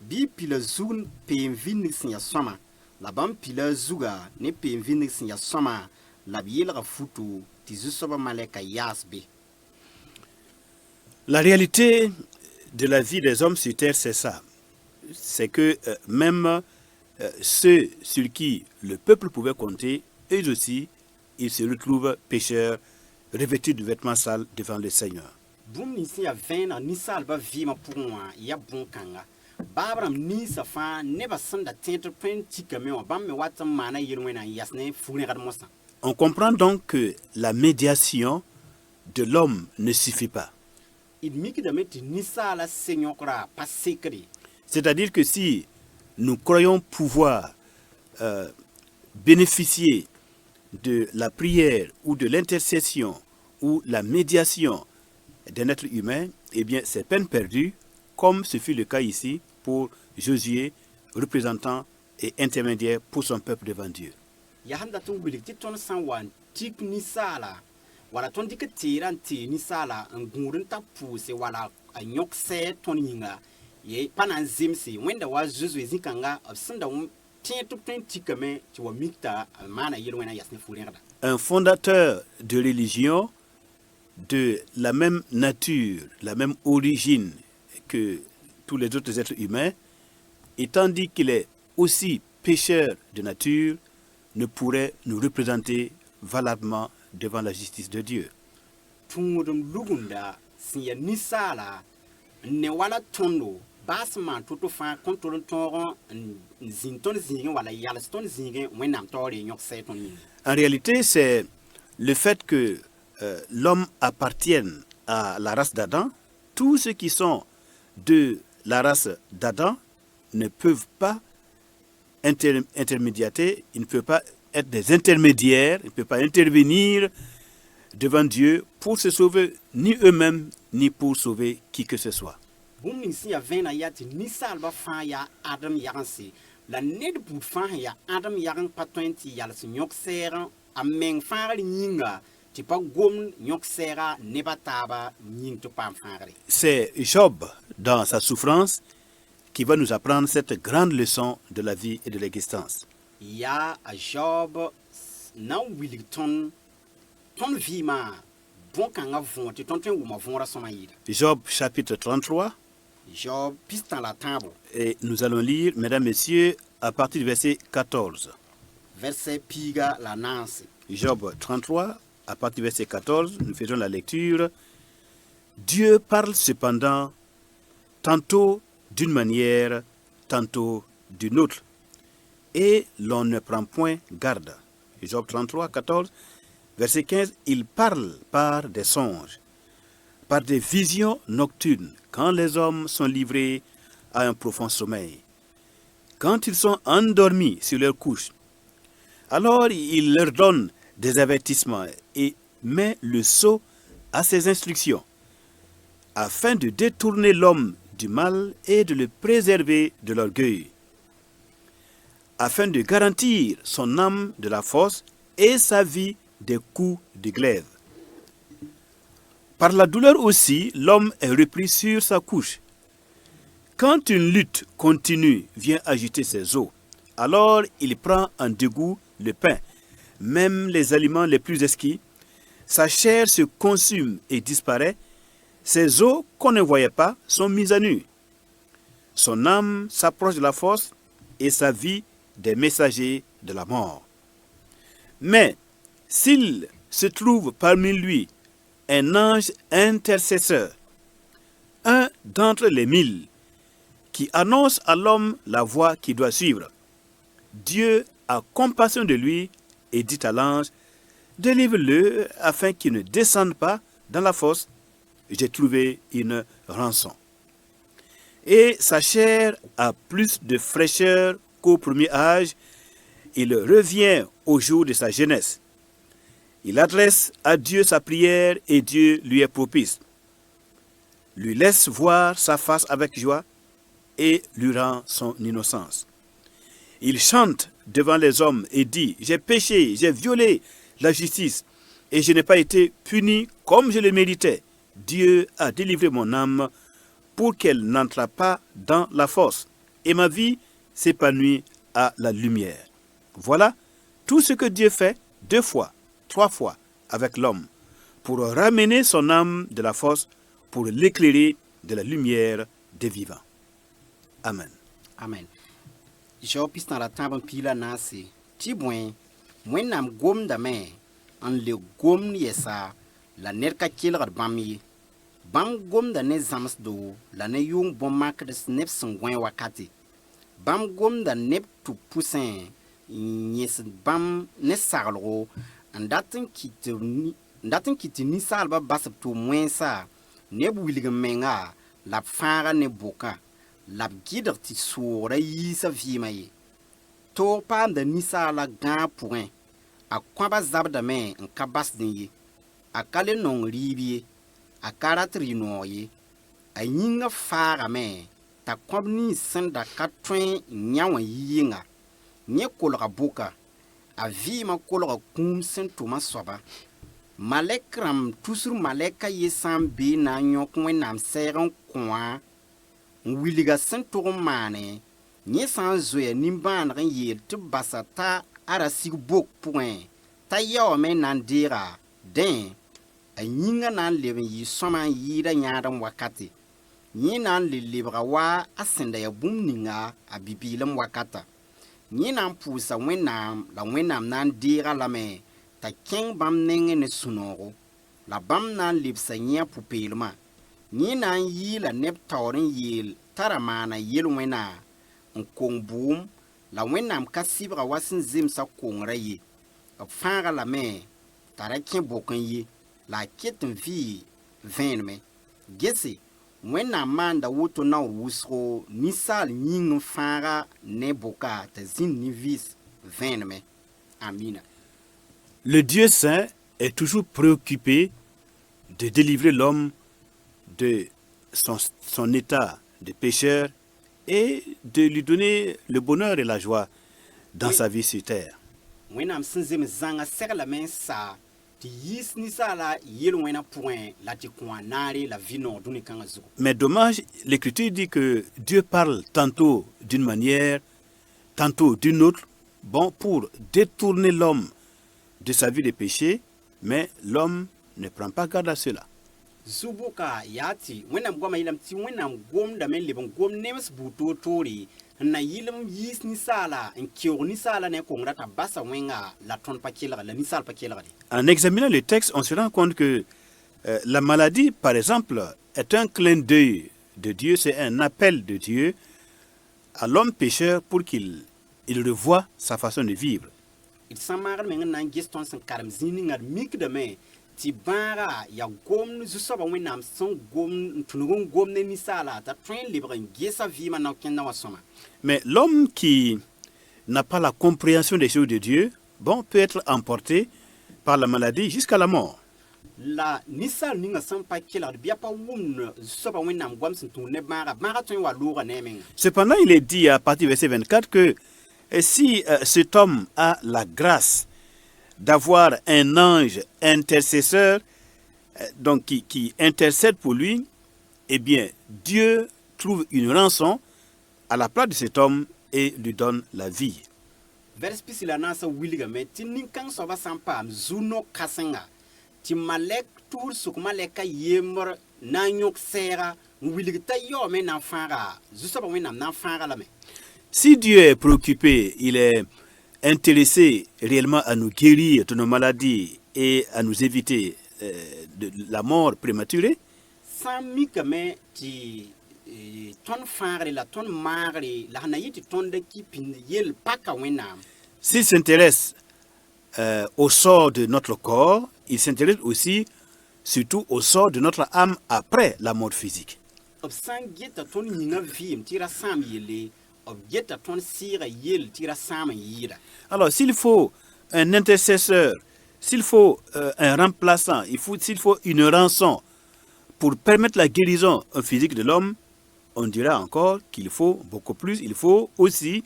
C: bɩ pila zug peem vĩndg sẽn ya sõama, la bãmb pila zuga ne peem vĩndg sẽn ya sõama, la b yeelga futu tɩ zu-soabã malɛka yaas be.
B: La réalité de la vie des hommes sur terre, c'est ça. C'est que même ceux sur qui le peuple pouvait compter, eux aussi, ils se retrouvent pécheurs, revêtus de vêtements sales devant le Seigneur.
C: Bũmb nins sẽn ya vẽeneg ninsaalbã vɩɩmã pʋgẽ wã yaa bõn-kãnga. Baab rãmb ninsã fãa nebã sẽn da tẽ tɩ tõe n tikame wã bãmb me wat n maana yel-wẽna n yas ne fu-rẽgd mosã.
B: On comprend donc que la médiation de l'homme ne suffit pas.
C: D mikdame tɩ ninsaala se-yõkrã pa sekre.
B: C'est-à-dire que si nous croyons pouvoir bénéficier de la prière ou de l'intercession ou la médiation d'un être humain, eh bien c'est peine perdue, comme ce fut le cas ici pour Josué, représentant et intermédiaire pour son peuple devant Dieu.
C: Yaa sẽn dat n wilg tɩ tõnd sã n wa n tik ninsaala wala tõnd dɩk teera n tee ninsaala n gũud n ta pʋʋse wala a yõk sɛɛ tõnd yĩnga ye pa na n zemse wẽnda wa Josue zĩ-kãnga b sẽn da tẽ tɩ b tõe n tikame tɩ wa mik t'a maana yel-wẽna yas ne fu-rẽgda.
B: Un fondateur de religion de la même nature, la même origine que tous les autres êtres humains, étant dit qu'il est aussi pécheurs de nature ne pourraient nous représenter valablement devant la justice de Dieu.
C: tũudum lugunda sẽn ya ninsaala n ne wala tõndo baas n maan to-to fãa kõn tol n tõog n zĩnd tõnd zĩigẽ wala yals tõnd zĩigẽ wẽnnaam taoore yõk sɛ tõnd yĩnga.
B: En réalité, c'est le fait que l'homme appartienne à la race d'Adam. Tous ceux qui sont de la race d'Adam ne peuvent pas intermédiater, ils ne peuvent pas être des intermédiaires, ils ne peuvent pas intervenir devant Dieu pour se sauver ni eux-mêmes, ni pour sauver qui que ce soit.
C: bũmb ning sẽn ya vẽena yaa tɩ ninsaalbã fãa yaa adam yagense la ned buud fãa sẽn yaa adam yageng pa tõe n tɩ yals yõk sɛɛgẽ a meng fãagr yĩnga tɩ pa gomd yõk sɛɛga neb a taaba yĩng tɩ paam fãagre.
B: C'est Job, dans sa souffrance, qui va nous apprendre cette grande leçon de la vie et de l'existence.
C: yaa a Job na n wilg tõnd vɩɩmã bõn-kãngã võor tɩ tõnd tõe n wʋma võorã sõma yɩɩda.
B: Job chapitre 33,
C: Job pis-tã la tãabo
B: et nous allons lire, mesdames, messieurs, à partir du verset 14.
C: verset piiga la naase.
B: Job 33, à partir du verset 14, nous faisons la lecture. Dieu parle cependant tantôt d'une manière, tantôt d'une autre, et l'on ne prend point garde. Job 33, 14, verset 15, il parle par des songes, par des visions nocturnes, quand les hommes sont livrés à un profond sommeil, quand ils sont endormis sur leur couche. Alors il leur donne des avertissements et met le sceau à ses instructions, afin de détourner l'homme du mal et de le préserver de l'orgueil, afin de garantir son âme de la force et sa vie des coups de glaive. Par la douleur aussi, l'homme est repris sur sa couche. Quand une lutte continue vient agiter ses os, alors il prend en dégoût le pain, même les aliments les plus exquis. Sa chair se consume et disparaît. Ses os qu'on ne voyait pas sont mis à nu. Son âme s'approche de la force et sa vie des messagers de la mort. Mais s'il se trouve parmi lui un ange intercesseur, un d'entre les 1000, qui annonce à l'homme la voie qu'il doit suivre, Dieu a compassion de lui et dit à l'ange, délivre-le afin qu'il ne descende pas dans la fosse. J'ai trouvé une rançon. Et sa chair a plus de fraîcheur qu'au premier âge. Il revient au jour de sa jeunesse. Il adresse à Dieu sa prière et Dieu lui est propice. Lui laisse voir sa face avec joie et lui rend son innocence. Il chante devant les hommes et dit, j'ai péché, j'ai violé la justice et je n'ai pas été puni comme je le méritais. Dieu a délivré mon âme pour qu'elle n'entre pas dans la fosse et ma vie s'épanouit à la lumière. Voilà tout ce que Dieu fait 2 fois, 3 fois avec l'homme pour ramener son âme de la fosse, pour l'éclairer de la lumière des vivants. Amen.
C: Amen. Job pis-tã la tãab n pii la naase tɩ bõe wẽnnaam gomdame n le gomd yɛsa la ned ka kelgd bãmb ye. Bãmb gomda ne zãmsdo la ne yʋʋng bõn-makds neb sẽn gõe wakate. Bãmb gomda neb tɩ pʋsẽ n yẽsd bãmb ne saglgo n dat n kɩt tɩ ninsaalbã basb tʋʋm wẽnsa neb wilg menga la b fãaga ne boka la b gɩdg tɩ soogra yiisa vɩɩmã ye. Toog paamda ninsaala gãag pʋgẽ, a kõaba zabdame n ka basdẽ ye, a ka le nong rɩɩb ye, a ka rat rɩ-noog ye, a yĩngã faagame t'a kõb nins sẽn da ka tõe n yã wã yi yɩnga. Yẽ kolga boka, a vɩɩmã kolga kũum sẽn tʋma soaba. Malɛk rãmb tusr malɛka ye sã n bee na n yõk wẽnnaam sɛɛg n kõ-a n wilga sẽn tʋg n maane, yẽ sã n zoya nimbãaneg n yeel tɩ basa t'a ara sig bok pʋgẽ t'a yaoame n na n deega, dẽ a yĩngã na n leb n yɩ sõma n yɩɩda yãadem wakate. Yẽ na n le lebga wa a sẽn da ya bũmb ninga a bi-bɩɩlem wakata. Yẽ na n pʋʋsa Wẽnnaam la Wẽnnaam na n deega lame t'a kẽng bãmb nengẽ ne sũ-noogo la bãmb na n lebsa yẽ a pʋ-peelmã. Yẽ na n yɩɩ la neb taoor n yeel t'a ra maana yel-wẽna n kong buum la Wẽnnaam ka sɩbga wa sẽn zemsa kongrã ye. B fãaga lame t'a ra kẽ bʋkẽ ye la a ket n vɩɩ vẽenemẽ. Gese, Wẽnnaam maanda woto naoor wʋsgo ninsaal yĩng n fãaga ne bʋka t'a zĩnd ne vɩɩs vẽenemẽ. Amina.
B: Le Dieu saint est toujours préoccupé de délivrer l'homme de son état de pécheur et de lui donner le bonheur et la joie dans sa vie sur terre.
C: Wẽnnaam sẽn zem zãnga seglame n sa tɩ yiis ninsaala yel-wẽna pʋgẽ la tɩ kõ a naare la vɩ-noog dũni-kãngã zugu.
B: Mais dommage, l'Écriture dit que Dieu parle tantôt d'une manière, tantôt d'une autre, bon, pour détourner l'homme de sa vie de péché, mais l'homme ne prend pas garde à cela.
C: Zubuka yaa tɩ Wẽnnaam goamã yeelame tɩ Wẽnnaam gomdame n leb n gom nems buud-toor-toore n na yɩlem yiis ninsaala n keoog ninsaala ne kongra t'a basa wẽnga la tõnd pa kelga la ninsaal pa kelgde.
B: En examinant le texte, on se rend compte que la maladie, par exemple, est un clin d'œil de Dieu, c'est un appel de Dieu à l'homme pécheur pour qu'il revoie sa façon de vivre.
C: D sã n maagd meng n na n ges tõnd sẽn karem zĩig ninga d mikdame tɩ bãaga yaa gomd zu-soaba Wẽnnaam sẽn gomd n tũnug n gomd ne ninsaala t'a tõe n lebg n gesa vɩɩmã nao-kẽndã wã sõma.
B: Mais l'homme qui n'a pas la compréhension des choses de Dieu, bon, peut être emporté par la maladie jusqu'à la mort.
C: La ninsaal ninga sẽn pa kelgd bɩ a pa wʋmd zu-soaba Wẽnnaam goam sẽn tũud ne bãaga tõe n wa looga ne menga.
B: Cependant, il est dit à partir du verset 24 que si cet homme a la grâce d'avoir un ange intercesseur donc qui intercède pour lui, eh bien, Dieu trouve une rançon à la place de cet homme et lui donne la vie.
C: Vers pisi la na sa wilgame tɩ nin-kãng soaba sã n paam zu-no kãsenga tɩ malɛk tuur sʋk malɛka yembr na n yõk sɛɛga n wilg t'a yaoome na n fãaga zu-soaba Wẽnnaam na n fãaga lame.
B: Si Dieu est préoccupé, il est intéressé réellement à nous guérir de nos maladies et à nous éviter de la mort prématurée,
C: sã n mikame tɩ tõnd fãagre la tõnd maagre la sẽn na yɩ tɩ tõnd da ki pĩnd yell paka Wẽnnaam.
B: s'il s'intéresse au sort de notre corps, il s'intéresse aussi surtout au sort de notre âme après la mort physique.
C: B sã n geta tõnd yĩngã vɩɩm tɩ ra sãam yelle b geta tõnd sɩɩga yell tɩ ra sãam n yɩɩda.
B: Alors, s'il faut un intercesseur, s'il faut un remplaçant, s'il faut une rançon pour permettre la guérison physique de l'homme, on dira encore qu'il faut beaucoup plus. Il faut aussi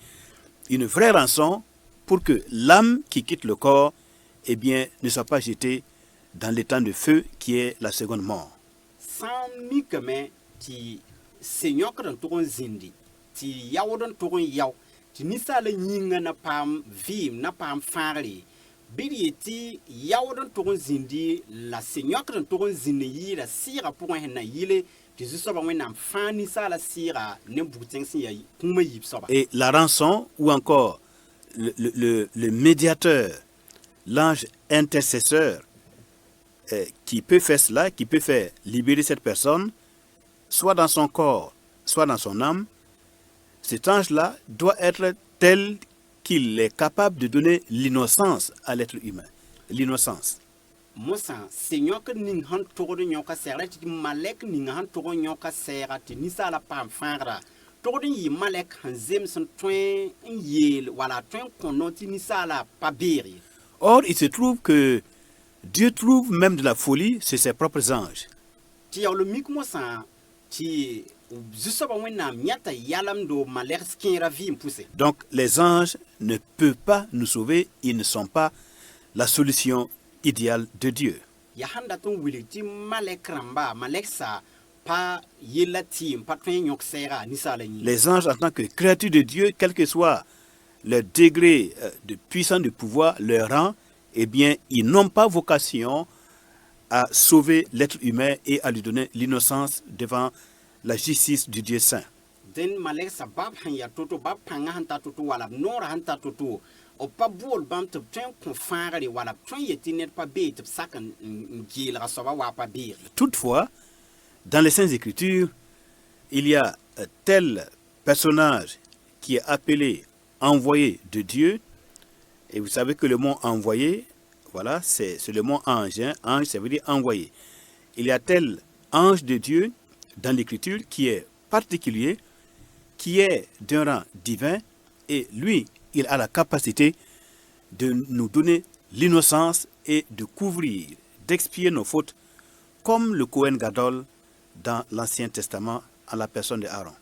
B: une vraie rançon pour que l'âme qui quitte le corps, eh bien, ne soit pas jetée dans l'étang de feu qui est la seconde mort.
C: Sã n mikame tɩ sẽn-yõkd n tʋg n zĩndi tɩ yaood n tʋg n yao tɩ ninsaala yĩngã na paam vɩɩm na paam fãagre bɩ d yetɩ yaood n tʋg n zĩndi la sẽn-yõkd n tʋg n zĩnd n yɩɩda sɩɩgã pʋgẽ sẽn na yɩle tɩ zu-soaba Wẽnnaam fãa ninsaala sɩɩga ne bug-tẽng sẽn yaa kũumã yiib soaba.
B: Et la rançon, ou encore le médiateur, l'ange intercesseur, qui peut faire cela, qui peut faire libérer cette personne, soit dans son corps, soit dans son âme, cet ange-là doit être tel qu'il est capable de donner l'innocence à l'être humain. L'innocence.
C: Mosa, sẽn-yõkd ning sẽn tʋgd n yõka sɛɛgra tɩ malɛk ning sẽn tʋg n yõka sɛɛga tɩ ninsaala paam fãagra tʋgd n yɩ malɛk sẽn zems n tõe n yeel wala tõe n kõ no tɩ ninsaala pa beeg ye.
B: Or, il se trouve que Dieu trouve même de la folie chez ses propres anges.
C: Tɩ yaool mik mosã tɩ zu-soaba Wẽnnaam yãta yalemdo malɛk kẽera vɩɩm pʋse.
B: Donc, les anges ne peuvent pas nous sauver, ils ne sont pas la solution idéale de Dieu.
C: Ya sẽn dat n wilg tɩ malɛk rãmba malɛksa pa yella tɩɩm pa tõe n yõk sɛɛga ninsaala yĩng.
B: Les anges, en tant que créatures de Dieu, quel que soit leur degré de puissance, de pouvoir, leur rang, eh bien, ils n'ont pas vocation à sauver l'être humain et à lui donner l'innocence devant la justice du Dieu saint.
C: den malek sa bab han ya toto bab panga han ta toto wala nora han ta toto o pa bol bam te tren kon fangare wala tren yeti net pa be te sakan ngila so ba wa pa bir.
B: Toutefois, dans les Saintes Écritures, il y a tel personnage qui est appelé envoyé de Dieu. Et vous savez que le mot envoyé, voilà, c'est le mot ange. Hein. Ange, ça veut dire envoyé. Il y a tel ange de Dieu dans l'Écriture qui est particulier, qui est d'un rang divin, et lui, il a la capacité de nous donner l'innocence et de couvrir, d'expier nos fautes, comme le Kohen Gadol dans l'Ancien Testament en la personne de Aaron.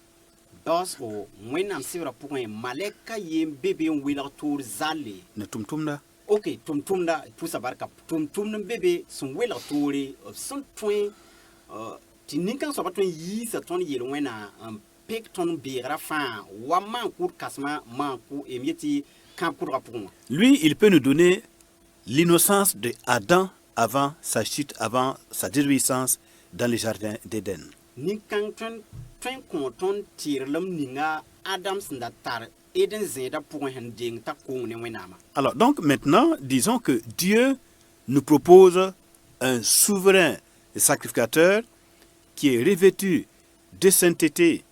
C: Dos o mwenam sira point maleka yem bebe wilar tour zale.
B: Ne tumtumda.
C: Ok, tumtumda pusa barka tumtum bebe son wilar touri son point tininkan so batun yi sa ton yelo wena pek ton bira fa wa man kur kasma man ku emieti kan kur rapon.
B: Lui, il peut nous donner l'innocence de Adam avant sa chute, avant sa désobéissance dans le jardin d'Éden.
C: Ninkan ton konton tirlum ninga Adams ndatar Eden zeda pour un ding ta kong ne wenama.
B: Alors, donc maintenant, disons que Dieu nous propose un souverain sacrificateur qui est revêtu de sainteté,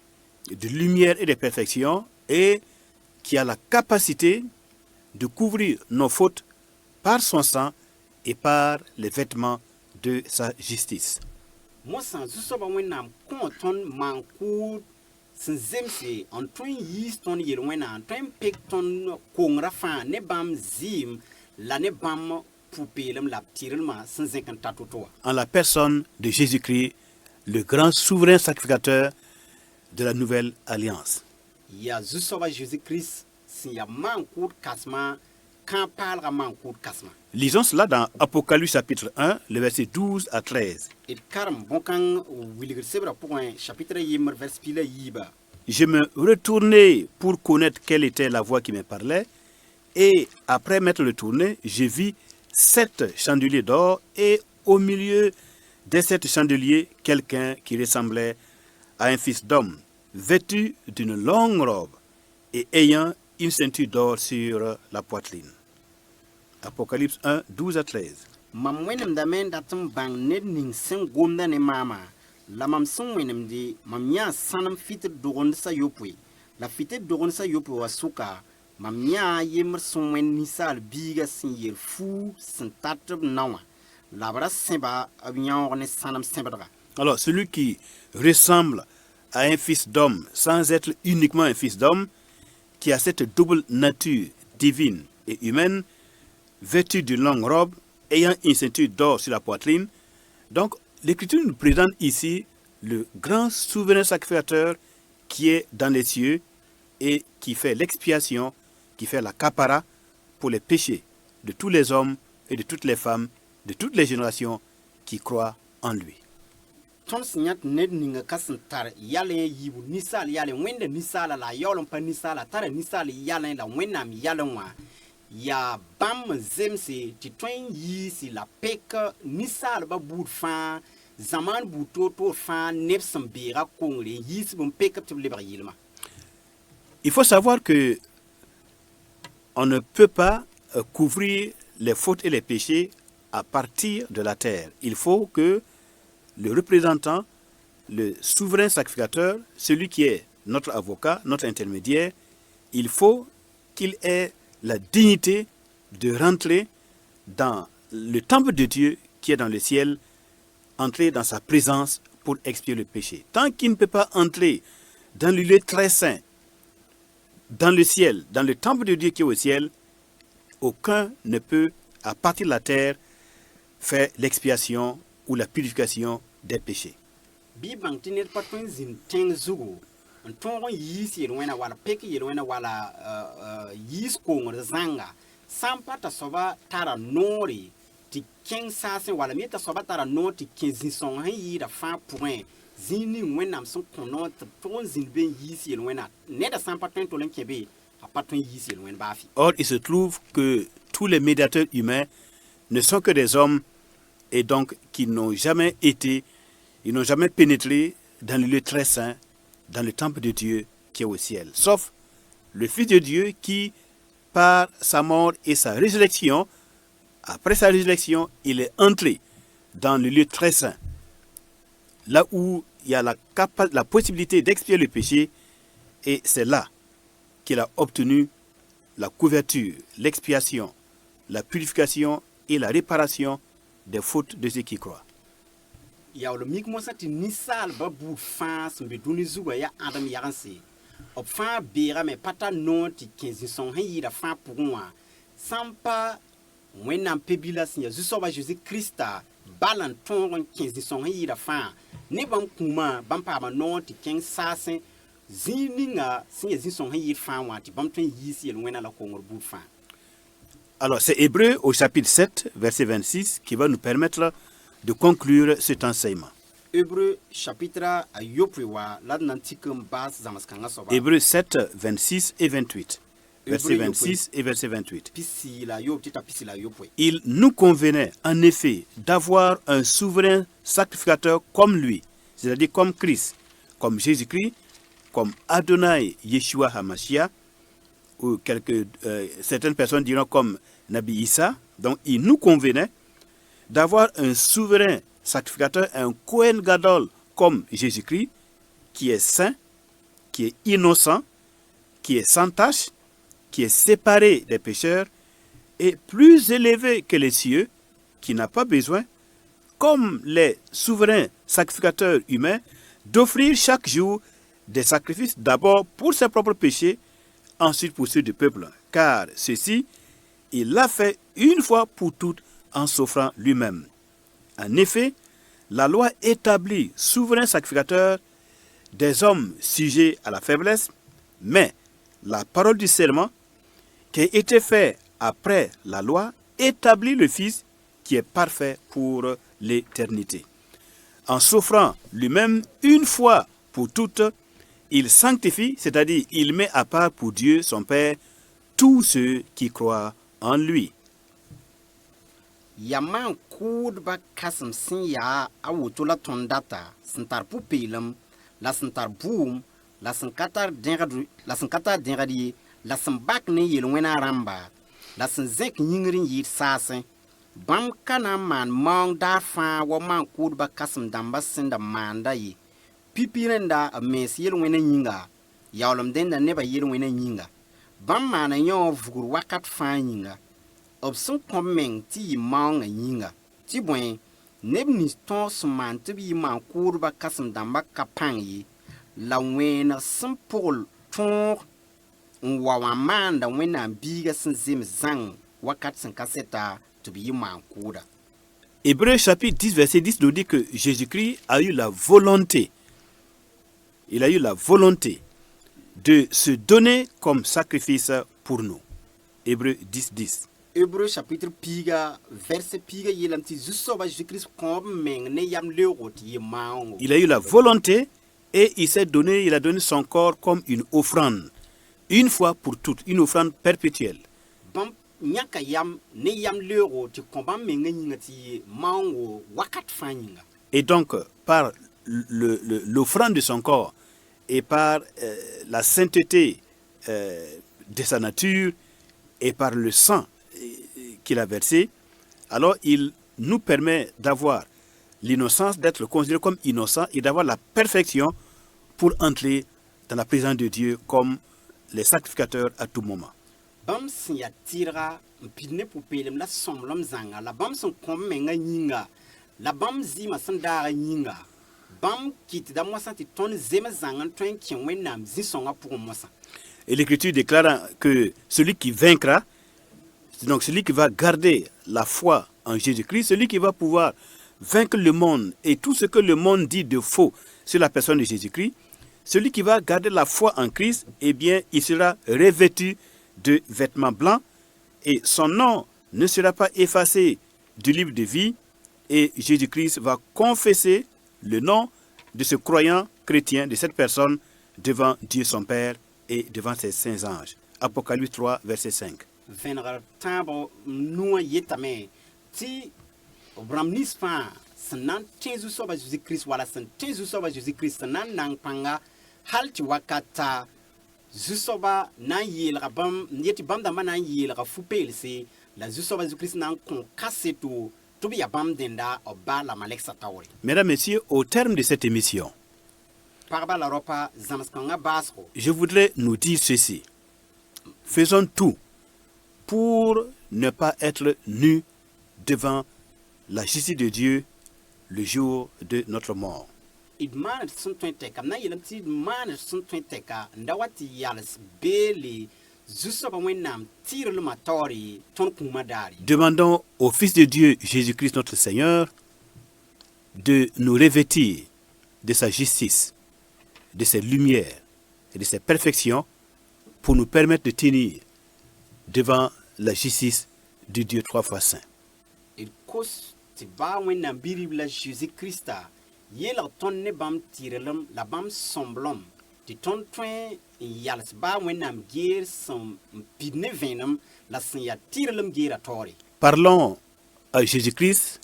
B: de lumière et de perfection, et qui a la capacité de couvrir nos fautes par son sang et par les vêtements de sa justice.
C: Moi, sans ce ba wenam konton mankou Zemse en train yis ton yelwena en train pek ton kongra fa ne bam zim la ne bam poupelem la tirelma 150 toto.
B: En la personne de Jésus-Christ, le grand souverain sacrificateur de la nouvelle alliance.
C: Ya zusoba Jésus-Christ si ya mankour kasma quand parlera mankour kasma.
B: Lisons cela dans Apocalypse chapitre 1, le verset 12 à 13.
C: Et karam bonkan wilger sebra pour un chapitre yimmer vers pila yiba.
B: Je me retournai pour connaître quelle était la voix qui me parlait, et après m'être retourné, je vis 7 chandeliers d'or, et au milieu de 7 chandeliers, quelqu'un qui ressemblait à un fils d'homme, vêtu d'une longue robe et ayant une ceinture d'or sur la poitrine. Apocalypse 1, 12 à 13.
C: Mam wenem da men datum bang ned ning sen gomda ne mama. La mam son wenem di mam nya sanam fitir dogon sa yopwe. La fitir dogon sa yopwe wa suka. Mam nya yemer son wen nisal biga sin yer fou sin tatrib nawa. La bra semba abnyan ne sanam sembra.
B: Alors, celui qui ressemble à un fils d'homme, sans être uniquement un fils d'homme, qui a cette double nature divine et humaine, vêtu d'une longue robe, ayant une ceinture d'or sur la poitrine. Donc, l'Écriture nous présente ici le grand souverain sacrificateur qui est dans les cieux et qui fait l'expiation, qui fait la capara pour les péchés de tous les hommes et de toutes les femmes, de toutes les générations qui croient en lui.
C: Ton signat ned ninga kasan tar yale yibu nisal yale wende nisala la yolon pa nisala tar nisal yale la wenam yalonwa. Ya bam zemse ti twen yi si la pek nisal ba bout fan zaman bouto to fan nepsam bera kongre yi si bon pek te lebar yilma.
B: Il faut savoir que on ne peut pas couvrir les fautes et les péchés à partir de la terre. Il faut que le représentant, le souverain sacrificateur, celui qui est notre avocat, notre intermédiaire, il faut qu'il ait la dignité de rentrer dans le temple de Dieu qui est dans le ciel, entrer dans sa présence pour expier le péché. Tant qu'il ne peut pas entrer dans le lieu très saint, dans le ciel, dans le temple de Dieu qui est au ciel, aucun ne peut, à partir de la terre, faire l'expiation ou la purification des péchés.
C: Bibang tinet patun zin teng zugo. Un tongon yis yelwena wala pek yelwena wala yis kongor zanga. Sampata soba tara nori ti ken sasen wala mieta soba tara nori ti ken zin son han yi da fa point. Zini wenam son konon ton zin ben yis yelwena. Neda sampatun tolen kebe a patun yis yelwen bafi.
B: Or, il se trouve que tous les médiateurs humains ne sont que des hommes et donc qui n'ont jamais été, ils n'ont jamais pénétré dans le lieu très saint dans le temple de Dieu qui est au ciel. Sauf le Fils de Dieu qui, par sa mort et sa résurrection, après sa résurrection, il est entré dans le lieu très saint, là où il y a la possibilité d'expier le péché, et c'est là qu'il a obtenu la couverture, l'expiation, la purification et la réparation des fautes de ceux qui croient.
C: Yaw le mik mosa ti nisal ba bu fa sun be duni zuwa ya adam yaranse op fa bera me pata non ti 15 son han yi da fa pour moi sampa wena pebila sin ya zuso ba Jésus Christa balan ton 15 son han yi da fa ne bam kuma bam pa ba non ti 15 sasen zininga sin ya son han yi fa wa ti bam ton yi si el wena la kongor bu fa.
B: Alors c'est Hébreux au chapitre 7 verset 26 qui va nous permettre de conclure cet enseignement.
C: Hébreux chapitre ayopwa la nantikum bas zamaskanga soba.
B: Hébreux 7 26 et 28. Verset 26 et verset 28. Il nous convenait en effet d'avoir un souverain sacrificateur comme lui, c'est-à-dire comme Christ, comme Jésus-Christ, comme Adonai Yeshua HaMashiach, ou certaines personnes diront comme Nabi Issa. Donc il nous convenait d'avoir un souverain sacrificateur, un Kohen Gadol comme Jésus-Christ, qui est saint, qui est innocent, qui est sans tache, qui est séparé des pécheurs et plus élevé que les cieux, qui n'a pas besoin, comme les souverains sacrificateurs humains, d'offrir chaque jour des sacrifices d'abord pour ses propres péchés, ensuite pour ceux du peuple. Car ceci, il l'a fait une fois pour toutes en s'offrant lui-même. En effet, la loi établit souverain sacrificateur des hommes sujets à la faiblesse, mais la parole du serment qui a été fait après la loi établit le Fils qui est parfait pour l'éternité. En s'offrant lui-même une fois pour toutes, il sanctifie, c'est-à-dire il met à part pour Dieu son Père tous ceux qui croient en lui.
C: Yaman kud ba kasam sin ya awutola tondata santar pupilam la santar boom la sankatar dengadi la sambak ne yelwena ramba la sanzek nyingrin yit sasen bam kana man mong dar fa wa man kud ba kasam damba sinda manda yi pipirenda a mes yelwena nyinga yawlam denda neba yelwena nyinga bam mana yo vugur wakat fa nyinga opson komeng ti mang nyinga ti bwen nebni ton sman ti bi man kurba kasam damba kapang yi la wena simpol ton wa manda wena biga sinzim zang wakat sin kaseta to bi man kuda.
B: Hébreux chapitre 10 verset 10 nous dit que Jésus-Christ a eu la volonté, il a eu la volonté de se donner comme sacrifice pour nous. Hébreux 10 10.
C: Hébreux chapitre piga verset piga yelamti zusoba Jésus-Christ comme meng ne yam leuroti maong.
B: Il a eu la volonté et il s'est donné, il a donné son corps comme une offrande, une fois pour toutes, une offrande perpétuelle.
C: Bam nyaka yam ne yam leuroti komba meng ngati maong wakat fanyinga.
B: Et donc par l'offrande de son corps et par la sainteté de sa nature et par le sang qu'il a versé, alors il nous permet d'avoir l'innocence, d'être considéré comme innocent et d'avoir la perfection pour entrer dans la présence de Dieu comme les sacrificateurs à tout moment.
C: Bam sin ya tira mpidne pupelem la somlom zanga la bam son kommenga nyinga la bam zima sandara nyinga bam kit da mosa ti ton zema zanga ton kien nam zisonga pour mosa.
B: Et l'Écriture déclare que celui qui vaincra, donc celui qui va garder la foi en Jésus-Christ, celui qui va pouvoir vaincre le monde et tout ce que le monde dit de faux sur la personne de Jésus-Christ, celui qui va garder la foi en Christ, eh bien, il sera revêtu de vêtements blancs et son nom ne sera pas effacé du livre de vie et Jésus-Christ va confesser le nom de ce croyant chrétien, de cette personne, devant Dieu son Père et devant ses saints anges. Apocalypse 3, verset 5.
C: Venra tambo nua yetame ti bramnis pa sanan tezu soba Jésus-Christ wala san tezu soba Jésus-Christ sanan nang panga hal tɩ wakata zu-soaba na n yeelga bãmb n yetɩ bãmb dãmbã na n yeelga fu-peelse la zu-soaba Jésus-Christ na n kõ kaseto tɩ b ya bãmb dẽnda b ba la malɛksa taoore.
B: Mesdames, Messieurs, au terme de cette émission,
C: Pagba la ropa zãmskãngã baasgo.
B: je voudrais nous dire ceci. Faisons tout pour ne pas être nus devant la justice de Dieu le jour de notre mort.
C: D maan d sẽn tõe n tɛka m na n yeelame tɩ d maan d sẽn tõe n tɛka n da wa tɩ yals beele zu-soaba wẽnnaam tɩɩrlmã taoore tõnd kũumã daare.
B: Demandons au Fils de Dieu, Jésus-Christ notre Seigneur, de nous revêtir de sa justice, de ses lumières et de ses perfections pour nous permettre de tenir devant la justice du Dieu trois fois saint.
C: D kos tɩ baa wẽnnaam bi-rib la Jésus-Krista yeelg tõnd ne bãmb tɩrlem la bãmb sõmblem tɩ tõnd tõe n yals baa wẽnnaam geer sẽn pid ne vẽenem la sẽn yaa tɩrlem geerã taoore.
B: Parlons à Jésus-Christ,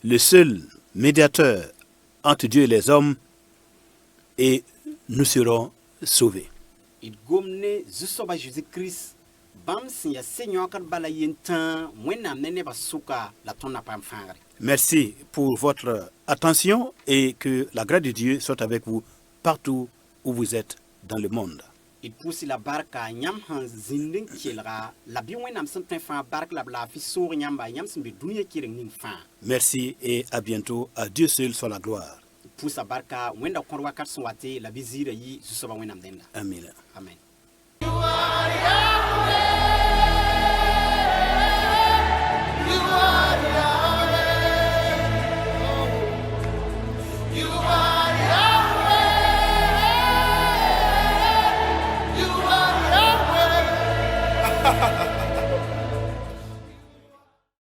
B: le seul médiateur entre Dieu et les hommes, et nous serons sauvés.
C: D gom ne zu-soaba Jésus-Christ bãmb sẽn yaa se-yõokd bala yentã wẽnnaam ne nebã sʋka la tõnd na paam fãagre.
B: Merci pour votre attention et que la grâce de Dieu soit avec vous partout où vous êtes dans le monde.
C: D pʋʋsy la barka yãmb sẽn zĩnd n kelga la bɩ wẽnnaam sẽn tõe fãa bark la b laafɩ soog yãmba yãmb sẽn be dũniyã kɩreng ning fãa.
B: Merci et à bientôt. À Dieu seul soit la gloire.
C: D pʋʋsa barka wẽnda kõr wakat sẽn wate la bɩ ziirã yɩ zu-soaba wẽnnaam dẽnda.
B: Amen.
C: Amen.